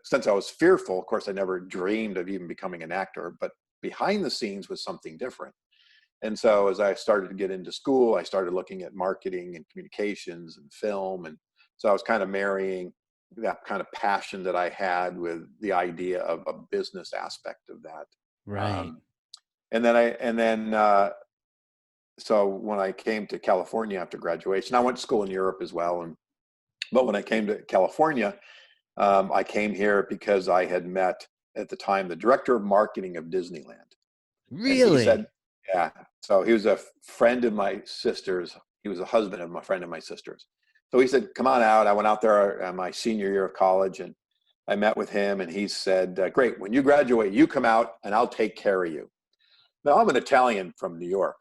since I was fearful, of course, I never dreamed of even becoming an actor, but behind the scenes was something different. And so as I started to get into school, I started looking at marketing and communications and film. And so I was kind of marrying that kind of passion that I had with the idea of a business aspect of that. Right. So when I came to California after graduation, I went to school in Europe as well. But when I came to California, I came here because I had met at the time the director of marketing of Disneyland. Really? And he said, yeah. So he was a friend of my sister's. He was a husband of my friend of my sister's. So he said, come on out. I went out there my senior year of college, and I met with him, and he said, great, when you graduate, you come out and I'll take care of you. Now, I'm an Italian from New York.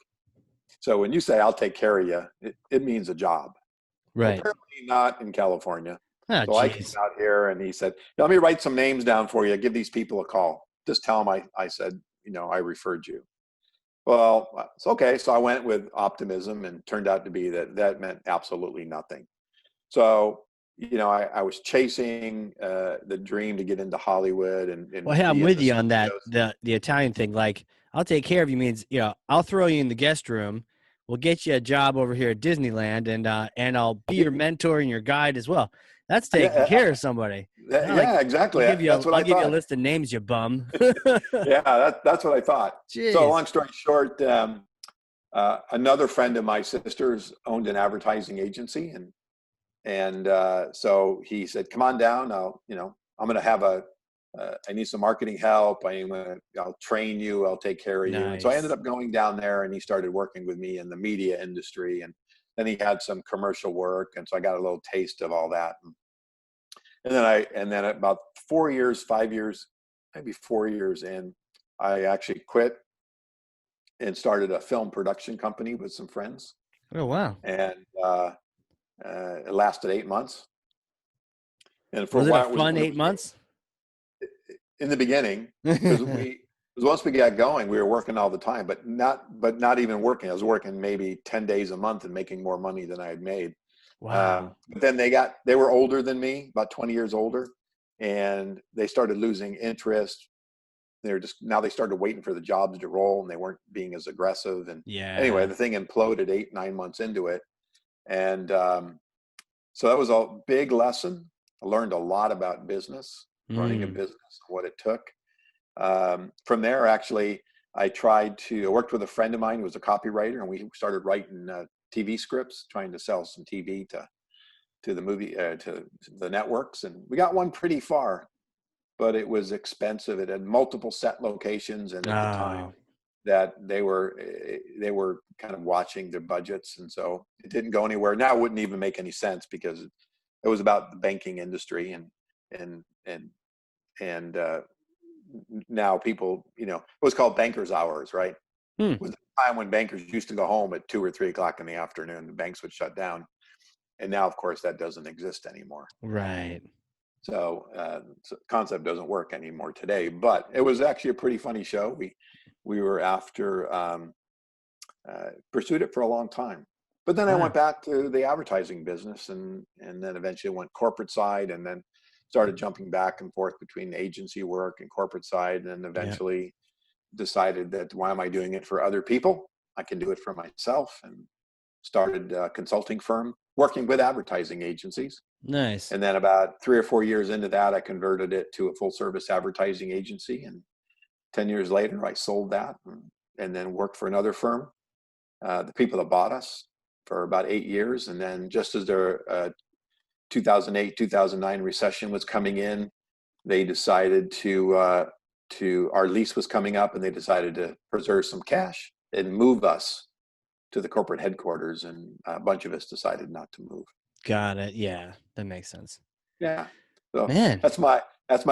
So when you say I'll take care of you, it means a job. Right. Well, apparently not in California. Oh, so I came out here, and he said, let me write some names down for you. Give these people a call. Just tell them I said, I referred you. Well, it's okay. So I went with optimism, and turned out to be that meant absolutely nothing. So, I was chasing the dream to get into Hollywood. Well, hey, I'm with you on that. The Italian thing, like, I'll take care of you means, I'll throw you in the guest room. We'll get you a job over here at Disneyland, and I'll be your mentor and your guide as well. That's taking care of somebody. Exactly. That's what I thought. I'll give you a list of names, you bum. Yeah, that's what I thought. Jeez. So long story short, Another friend of my sister's owned an advertising agency, and so he said, "Come on down. I'm going to have I need some marketing help. I'll train you. I'll take care of you." And so I ended Nice. up going down there, and he started working with me in the media industry, and then he had some commercial work, and so I got a little taste of all that. And then about 4 years, 5 years, maybe 4 years in, I actually quit and started a film production company with some friends. Oh, wow. And it lasted 8 months. And for a Was it a while, fun 8 months? in the beginning, because once we got going, we were working all the time, but not even working. I was working maybe 10 days a month and making more money than I had made. Wow. But then they were older than me, about 20 years older, and they started losing interest. Now they started waiting for the jobs to roll, and they weren't being as aggressive. And anyway, Yeah. the thing imploded 8, 9 months into it. And so that was a big lesson. I learned a lot about business, running a business, what it took. From there, actually, I worked with a friend of mine who was a copywriter, and we started writing TV scripts, trying to sell some TV to the movie, to the networks. And we got one pretty far, but it was expensive. It had multiple set locations. And at the time that they were kind of watching their budgets. And so it didn't go anywhere. Now it wouldn't even make any sense, because it was about the banking industry, and now people, it was called bankers hours, right? It was a time when bankers used to go home at 2 or 3 o'clock in the afternoon. The banks would shut down. And now, of course, that doesn't exist anymore. Right. So the concept doesn't work anymore today, but it was actually a pretty funny show. We were pursued it for a long time. But then I went back to the advertising business, and then eventually went corporate side, and then started jumping back and forth between agency work and corporate side, and eventually decided that, why am I doing it for other people? I can do it for myself, and started a consulting firm working with advertising agencies. Nice. And then about 3 or 4 years into that, I converted it to a full service advertising agency. And 10 years later, I sold that, and then worked for another firm, the people that bought us, for about 8 years. And then just as the 2008, 2009 recession was coming in, they decided our lease was coming up, and they decided to preserve some cash and move us to the corporate headquarters. And a bunch of us decided not to move. Got it. Yeah, that makes sense. Yeah. So Man. that's my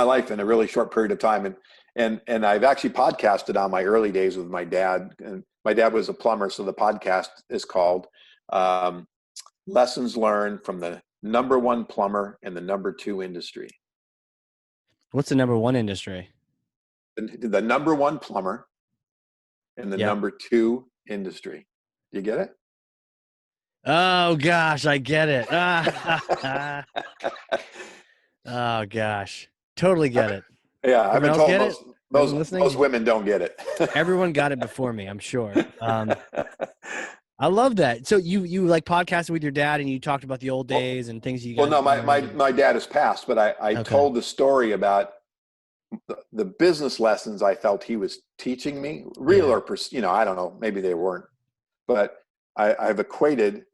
life in a really short period of time. And I've actually podcasted on my early days with my dad. And my dad was a plumber, so the podcast is called Lessons Learned from the Number One Plumber in the Number Two Industry. What's the number one industry? The number one plumber in the number two industry. You get it? Oh gosh, I get it. Oh gosh, totally get it. Yeah, I've been told most women don't get it. Everyone got it before me, I'm sure. I love that. So you like podcasting with your dad, and you talked about the old days and things you guys. Well, no, my dad has passed, but I told the story about the business lessons I felt he was teaching me, real or I don't know, maybe they weren't, but I've equated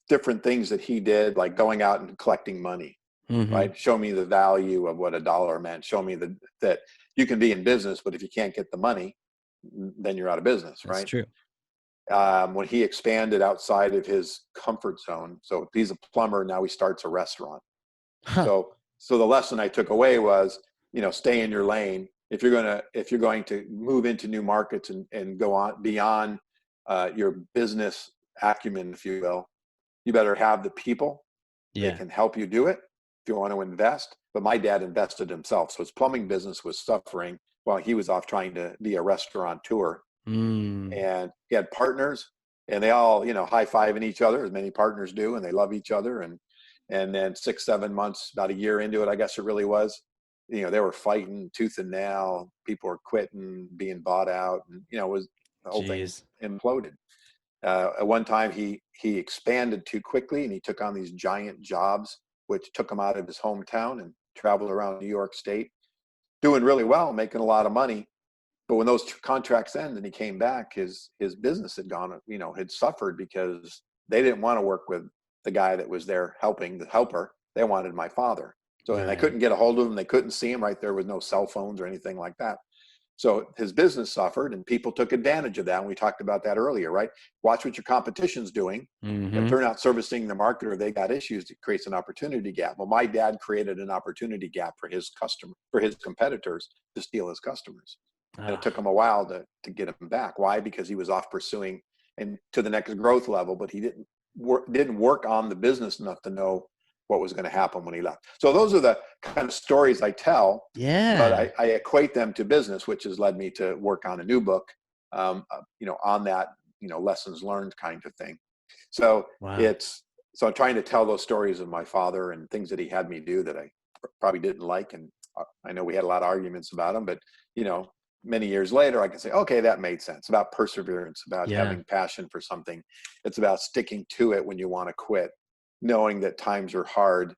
different things that he did, like going out and collecting money. Right? Show me the value of what a dollar meant. Show me that you can be in business, but if you can't get the money, then you're out of business. That's right? True. When he expanded outside of his comfort zone, so he's a plumber, now he starts a restaurant. So the lesson I took away was, stay in your lane. If you're going to move into new markets and go on beyond your business acumen, if you will, you better have the people that can help you do it if you want to invest. But my dad invested himself, so his plumbing business was suffering while he was off trying to be a restaurateur. And he had partners, and they all, high-fiving each other, as many partners do, and they love each other. And then 6-7 months, about a year into it, I guess it really was, they were fighting tooth and nail. People were quitting, being bought out, and it was the whole thing imploded. At one time, he expanded too quickly, and he took on these giant jobs, which took him out of his hometown, and traveled around New York State, doing really well, making a lot of money. But when those contracts ended and he came back, his business had gone, had suffered because they didn't want to work with the guy that was there helping the helper. They wanted my father. So and they couldn't get a hold of him. They couldn't see him, right? There was no cell phones or anything like that. So his business suffered and people took advantage of that. And we talked about that earlier, right? Watch what your competition's doing. If they're not servicing the market or they got issues, it creates an opportunity gap. Well, my dad created an opportunity gap for his competitors to steal his customers. And it took him a while to get him back. Why? Because he was off pursuing and to the next growth level, but he didn't work on the business enough to know what was going to happen when he left. So those are the kind of stories I tell. Yeah. But I equate them to business, which has led me to work on a new book, on that, lessons learned kind of thing. So so I'm trying to tell those stories of my father and things that he had me do that I probably didn't like. And I know we had a lot of arguments about them, but, many years later, I can say, okay, that made sense. About perseverance, about having passion for something. It's about sticking to it when you want to quit, knowing that times are hard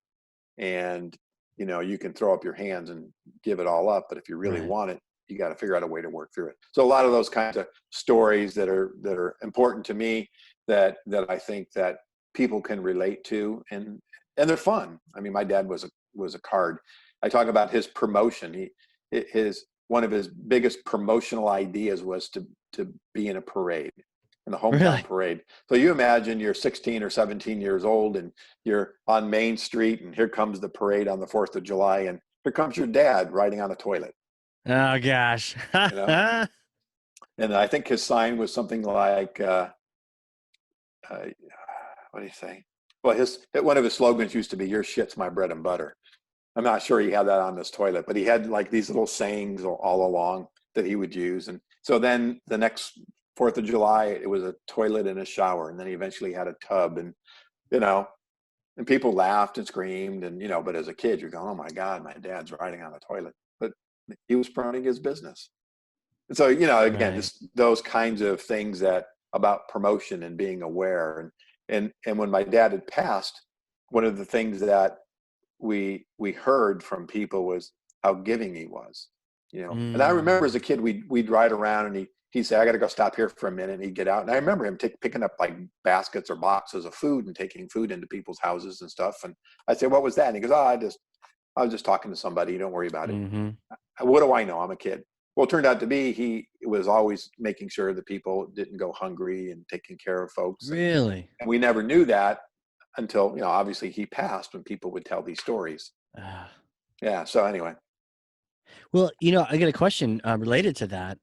and, you can throw up your hands and give it all up. But if you really want it, you got to figure out a way to work through it. So a lot of those kinds of stories that are important to me that I think that people can relate to and they're fun. I mean, my dad was a card. I talk about his promotion. One of his biggest promotional ideas was to be in a parade, in the hometown parade. So you imagine you're 16 or 17 years old and you're on Main Street and here comes the parade on the 4th of July and here comes your dad riding on a toilet. Oh gosh. And I think his sign was something like, what do you say? Well, one of his slogans used to be, "Your shit's my bread and butter." I'm not sure he had that on his toilet, but he had like these little sayings all along that he would use. And so then the next 4th of July, it was a toilet and a shower. And then he eventually had a tub and, and people laughed and screamed and, but as a kid, you're going, oh my God, my dad's riding on a toilet, but he was promoting his business. And so, again, just those kinds of things about promotion and being aware. And when my dad had passed, one of the things that we heard from people was how giving he was, and I remember as a kid, we'd ride around and he'd say, I got to go stop here for a minute. And he'd get out. And I remember him picking up like baskets or boxes of food and taking food into people's houses and stuff. And I'd say, what was that? And he goes, I was just talking to somebody. Don't worry about it. What do I know? I'm a kid. Well, it turned out to be, he was always making sure that people didn't go hungry and taking care of folks. Really? And we never knew that until, obviously he passed when people would tell these stories. Yeah. So anyway. Well, I got a question related to that.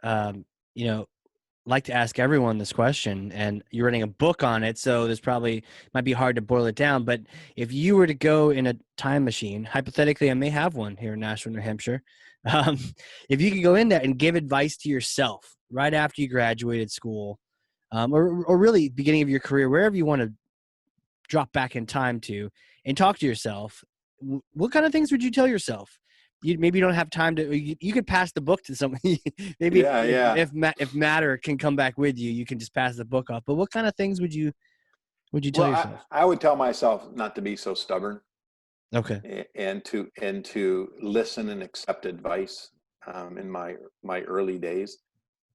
Like to ask everyone this question, and you're writing a book on it, so there's might be hard to boil it down. But if you were to go in a time machine, hypothetically, I may have one here in Nashville, New Hampshire. If you could go in there and give advice to yourself right after you graduated school, or really beginning of your career, wherever you want to drop back in time to, and talk to yourself, what kind of things would you tell yourself? Maybe you don't have time to. You could pass the book to somebody. Maybe if matter can come back with you, you can just pass the book off. But what kind of things would you tell yourself? I would tell myself not to be so stubborn. Okay. And to listen and accept advice. In my early days,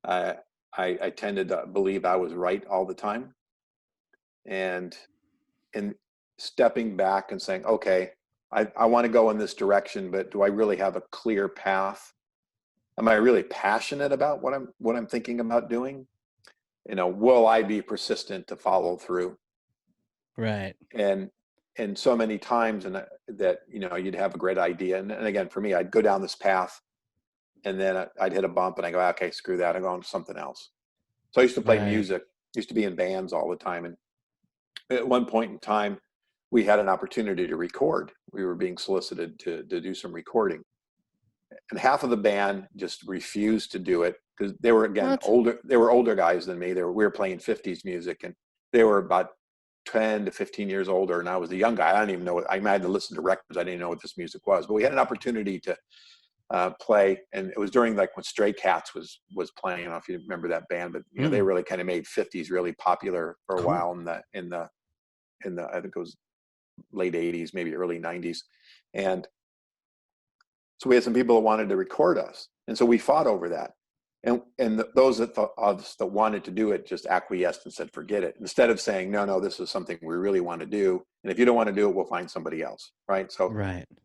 I tended to believe I was right all the time, and stepping back and saying, okay, I want to go in this direction, but do I really have a clear path? Am I really passionate about what I'm thinking about doing? Will I be persistent to follow through? Right. And so many times that you'd have a great idea. And again, for me, I'd go down this path and then I'd hit a bump and I go, okay, screw that. I'm going to something else. So I used to play music, used to be in bands all the time. And at one point in time, we had an opportunity to record. We were being solicited to do some recording. And half of the band just refused to do it because they were, again, older. They were older guys than me. We were playing 50s music and they were about 10 to 15 years older. And I was a young guy. I didn't even know I had to listen to records. I didn't know what this music was, but we had an opportunity to play. And it was during like when Stray Cats was playing. I don't know if you remember that band, but they really kind of made 50s really popular for a while in the I think it was late 80s, maybe early 90s. And so we had some people that wanted to record us. And so we fought over that. And those that of us that wanted to do it just acquiesced and said, forget it. Instead of saying, no, this is something we really want to do. And if you don't want to do it, we'll find somebody else. Right.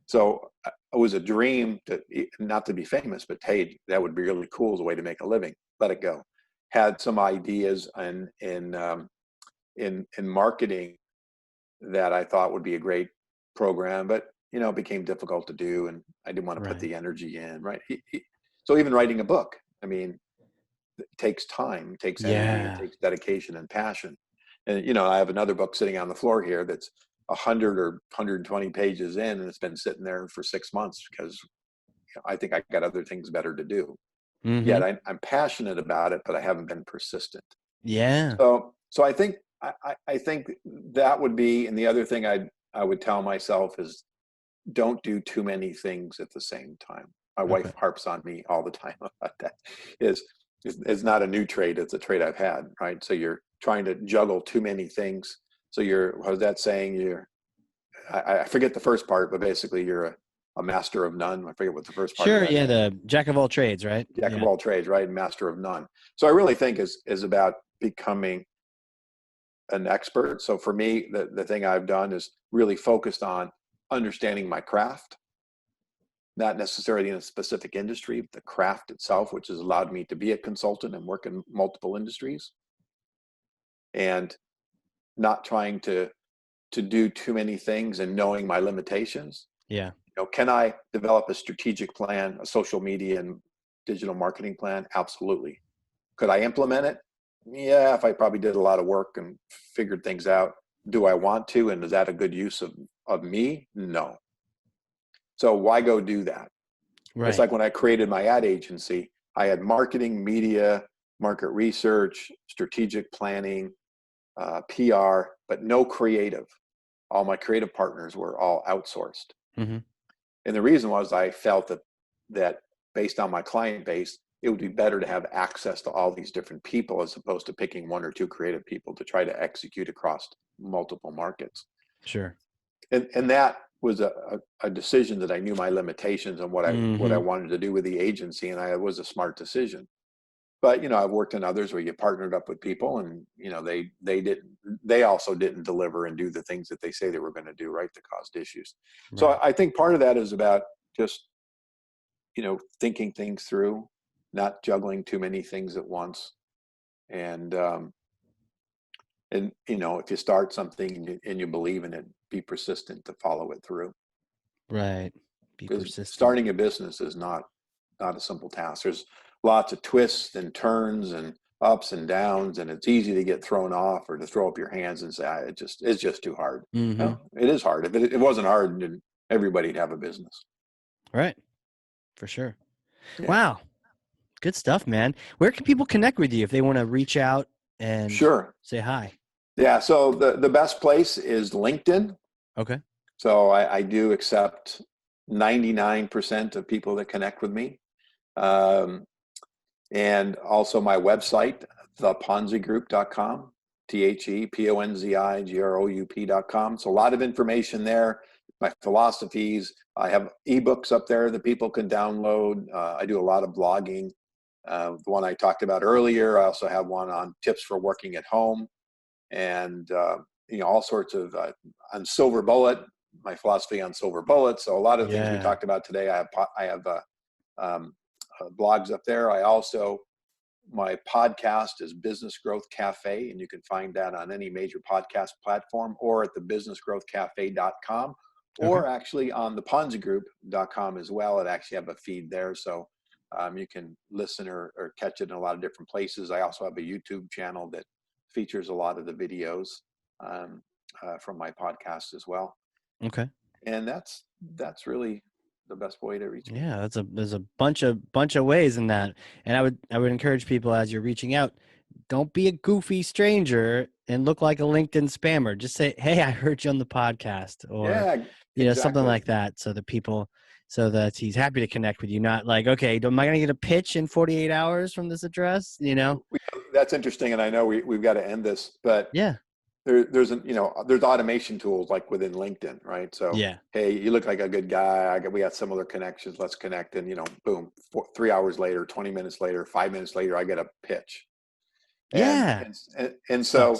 So it was a dream to not to be famous, but hey, that would be really cool as a way to make a living. Let it go. Had some ideas in marketing that I thought would be a great program, but it became difficult to do, and I didn't want to put the energy in. Right. So even writing a book, I mean, it takes time, it takes energy, it takes dedication and passion. And I have another book sitting on the floor here that's 100 or 120 pages in, and it's been sitting there for 6 months because I think I got other things better to do. Mm-hmm. Yet I'm passionate about it, but I haven't been persistent. Yeah. So I think I think that would be, and the other thing I would tell myself is, don't do too many things at the same time. My wife harps on me all the time about that. It's not a new trait; it's a trait I've had. Right. So you're trying to juggle too many things. So what was that saying? I forget the first part, but basically you're a master of none. I forget what the first part. Sure. Yeah. The jack of all trades, right? Jack of all trades, right? Master of none. So I really think is about becoming an expert. So for me, the thing I've done is really focused on understanding my craft, not necessarily in a specific industry, but the craft itself, which has allowed me to be a consultant and work in multiple industries, and not trying to do too many things and knowing my limitations. Yeah. Can I develop a strategic plan, a social media and digital marketing plan? Absolutely. Could I implement it? Yeah, if I probably did a lot of work and figured things out. Do I want to? And is that a good use of me? No. So why go do that? Right. It's like when I created my ad agency, I had marketing, media, market research, strategic planning, PR, but no creative. All my creative partners were all outsourced. Mm-hmm. And the reason was I felt that based on my client base, it would be better to have access to all these different people as opposed to picking one or two creative people to try to execute across multiple markets. Sure. And that was a decision that I knew my limitations and what I wanted to do with the agency, and it was a smart decision. But I've worked in others where you partnered up with people, and they also didn't deliver and do the things that they say they were going to do, right, that caused issues. Right. So I think part of that is about just thinking things through, not juggling too many things at once, and if you start something and you believe in it, be persistent to follow it through. Right. Be persistent. Starting a business is not a simple task. There's lots of twists and turns and ups and downs, and it's easy to get thrown off or to throw up your hands and say, it's just too hard. Mm-hmm. No, it is hard. If it wasn't hard, then everybody'd have a business. Right. For sure. Yeah. Wow. Good stuff, man. Where can people connect with you if they want to reach out and say hi? Yeah. So the best place is LinkedIn. Okay. So I do accept 99% of people that connect with me. And also my website, theponzigroup.com, ThePonzigroup.com. So a lot of information there, my philosophies. I have ebooks up there that people can download. I do a lot of blogging. The one I talked about earlier, I also have one on tips for working at home, and all sorts of on Silver Bullet, my philosophy on Silver Bullet. So a lot of things we talked about today, I have blogs up there. My podcast is Business Growth Cafe, and you can find that on any major podcast platform or at thebusinessgrowthcafe.com, or actually on theponzigroup.com as well. It actually have a feed there, so you can listen or catch it in a lot of different places. I also have a YouTube channel that features a lot of the videos from my podcast as well. Okay. And that's really the best way to reach me. Yeah, there's a bunch of ways in that. And I would encourage people, as you're reaching out, don't be a goofy stranger and look like a LinkedIn spammer. Just say, "Hey, I heard you on the podcast," or something like that, so that he's happy to connect with you. Not like, "Okay, am I going to get a pitch in 48 hours from this address?" That's interesting, and I know we've got to end this, but yeah, there's automation tools like within LinkedIn, right? So, Yeah. hey, you look like a good guy. We got similar connections. Let's connect. And, boom, 3 hours later, 20 minutes later, 5 minutes later, I get a pitch. Yeah. And so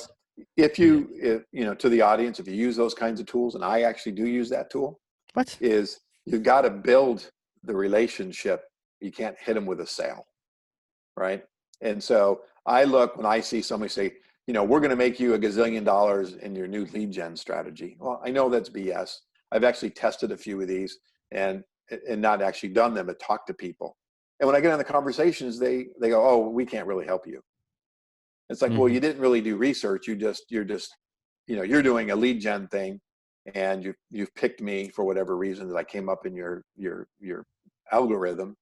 if to the audience, if you use those kinds of tools, and I actually do use that tool, is you've got to build the relationship. You can't hit them with a sale, right? And so I look when I see somebody say, we're going to make you $1 gazillion in your new lead gen strategy. Well, I know that's BS. I've actually tested a few of these and not actually done them, but talked to people. And when I get on the conversations, they go, oh, we can't really help you. It's like, well, you didn't really do research. You're doing a lead gen thing, and you've picked me for whatever reason that I came up in your algorithm,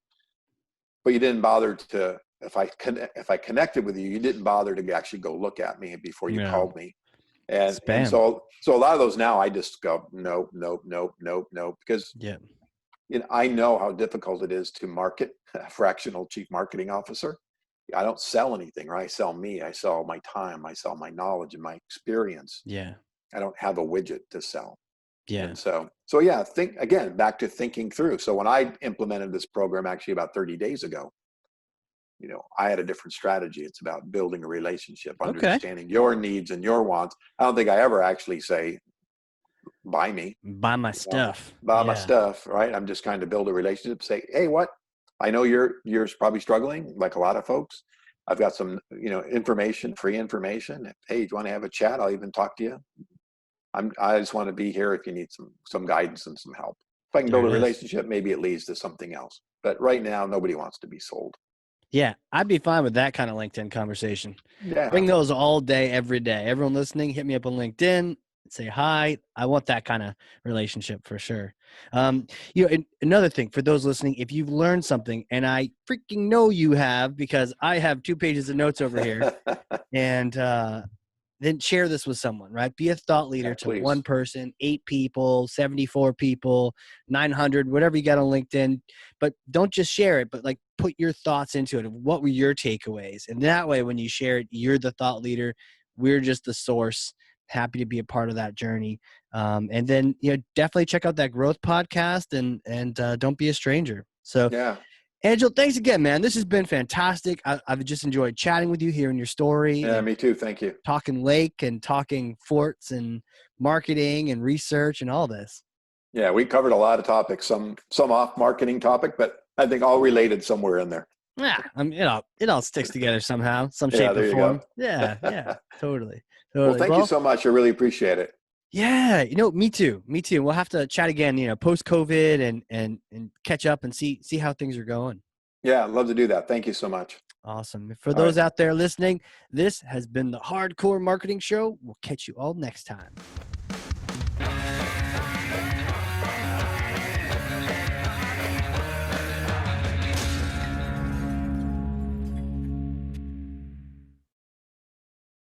but you didn't bother to. If I connected with you, you didn't bother to actually go look at me before you called me, and so a lot of those now I just go nope, because I know how difficult it is to market a fractional chief marketing officer. I don't sell anything, right? I sell me. I sell my time. I sell my knowledge and my experience. Yeah. I don't have a widget to sell. Yeah. And so yeah, think again, back to thinking through. So when I implemented this program actually about 30 days ago, I had a different strategy. It's about building a relationship, understanding your needs and your wants. I don't think I ever actually say, buy me. Buy my stuff. Buy my stuff, right? I'm just trying to build a relationship, say, hey, what? I know you're probably struggling like a lot of folks. I've got some, information, free information. Hey, do you want to have a chat? I'll even talk to you. I just want to be here if you need some guidance and some help. If I can build a relationship, maybe it leads to something else. But right now, nobody wants to be sold. Yeah, I'd be fine with that kind of LinkedIn conversation. Yeah. Bring those all day, every day. Everyone listening, hit me up on LinkedIn. Say hi. I want that kind of relationship for sure. Another thing for those listening, if you've learned something, and I freaking know you have, because I have 2 pages of notes over here, and then share this with someone, right? Be a thought leader to one person, 8 people, 74 people, 900, whatever you got on LinkedIn. But don't just share it, but put your thoughts into it. What were your takeaways? And that way, when you share it, you're the thought leader. We're just the source. Happy to be a part of that journey. And then, definitely check out that growth podcast and don't be a stranger. So, yeah. Angelo, thanks again, man. This has been fantastic. I've just enjoyed chatting with you, hearing your story. Yeah, me too. Thank you. Talking Lake and talking forts and marketing and research and all this. Yeah, we covered a lot of topics, some off marketing topic, but I think all related somewhere in there. Yeah, it all sticks together somehow, some shape or form. Yeah, totally. Well, thank you so much. I really appreciate it. Yeah, me too. We'll have to chat again, post COVID and catch up and see how things are going. Yeah, I'd love to do that. Thank you so much. Awesome. For those out there listening, this has been the Hardcore Marketing Show. We'll catch you all next time.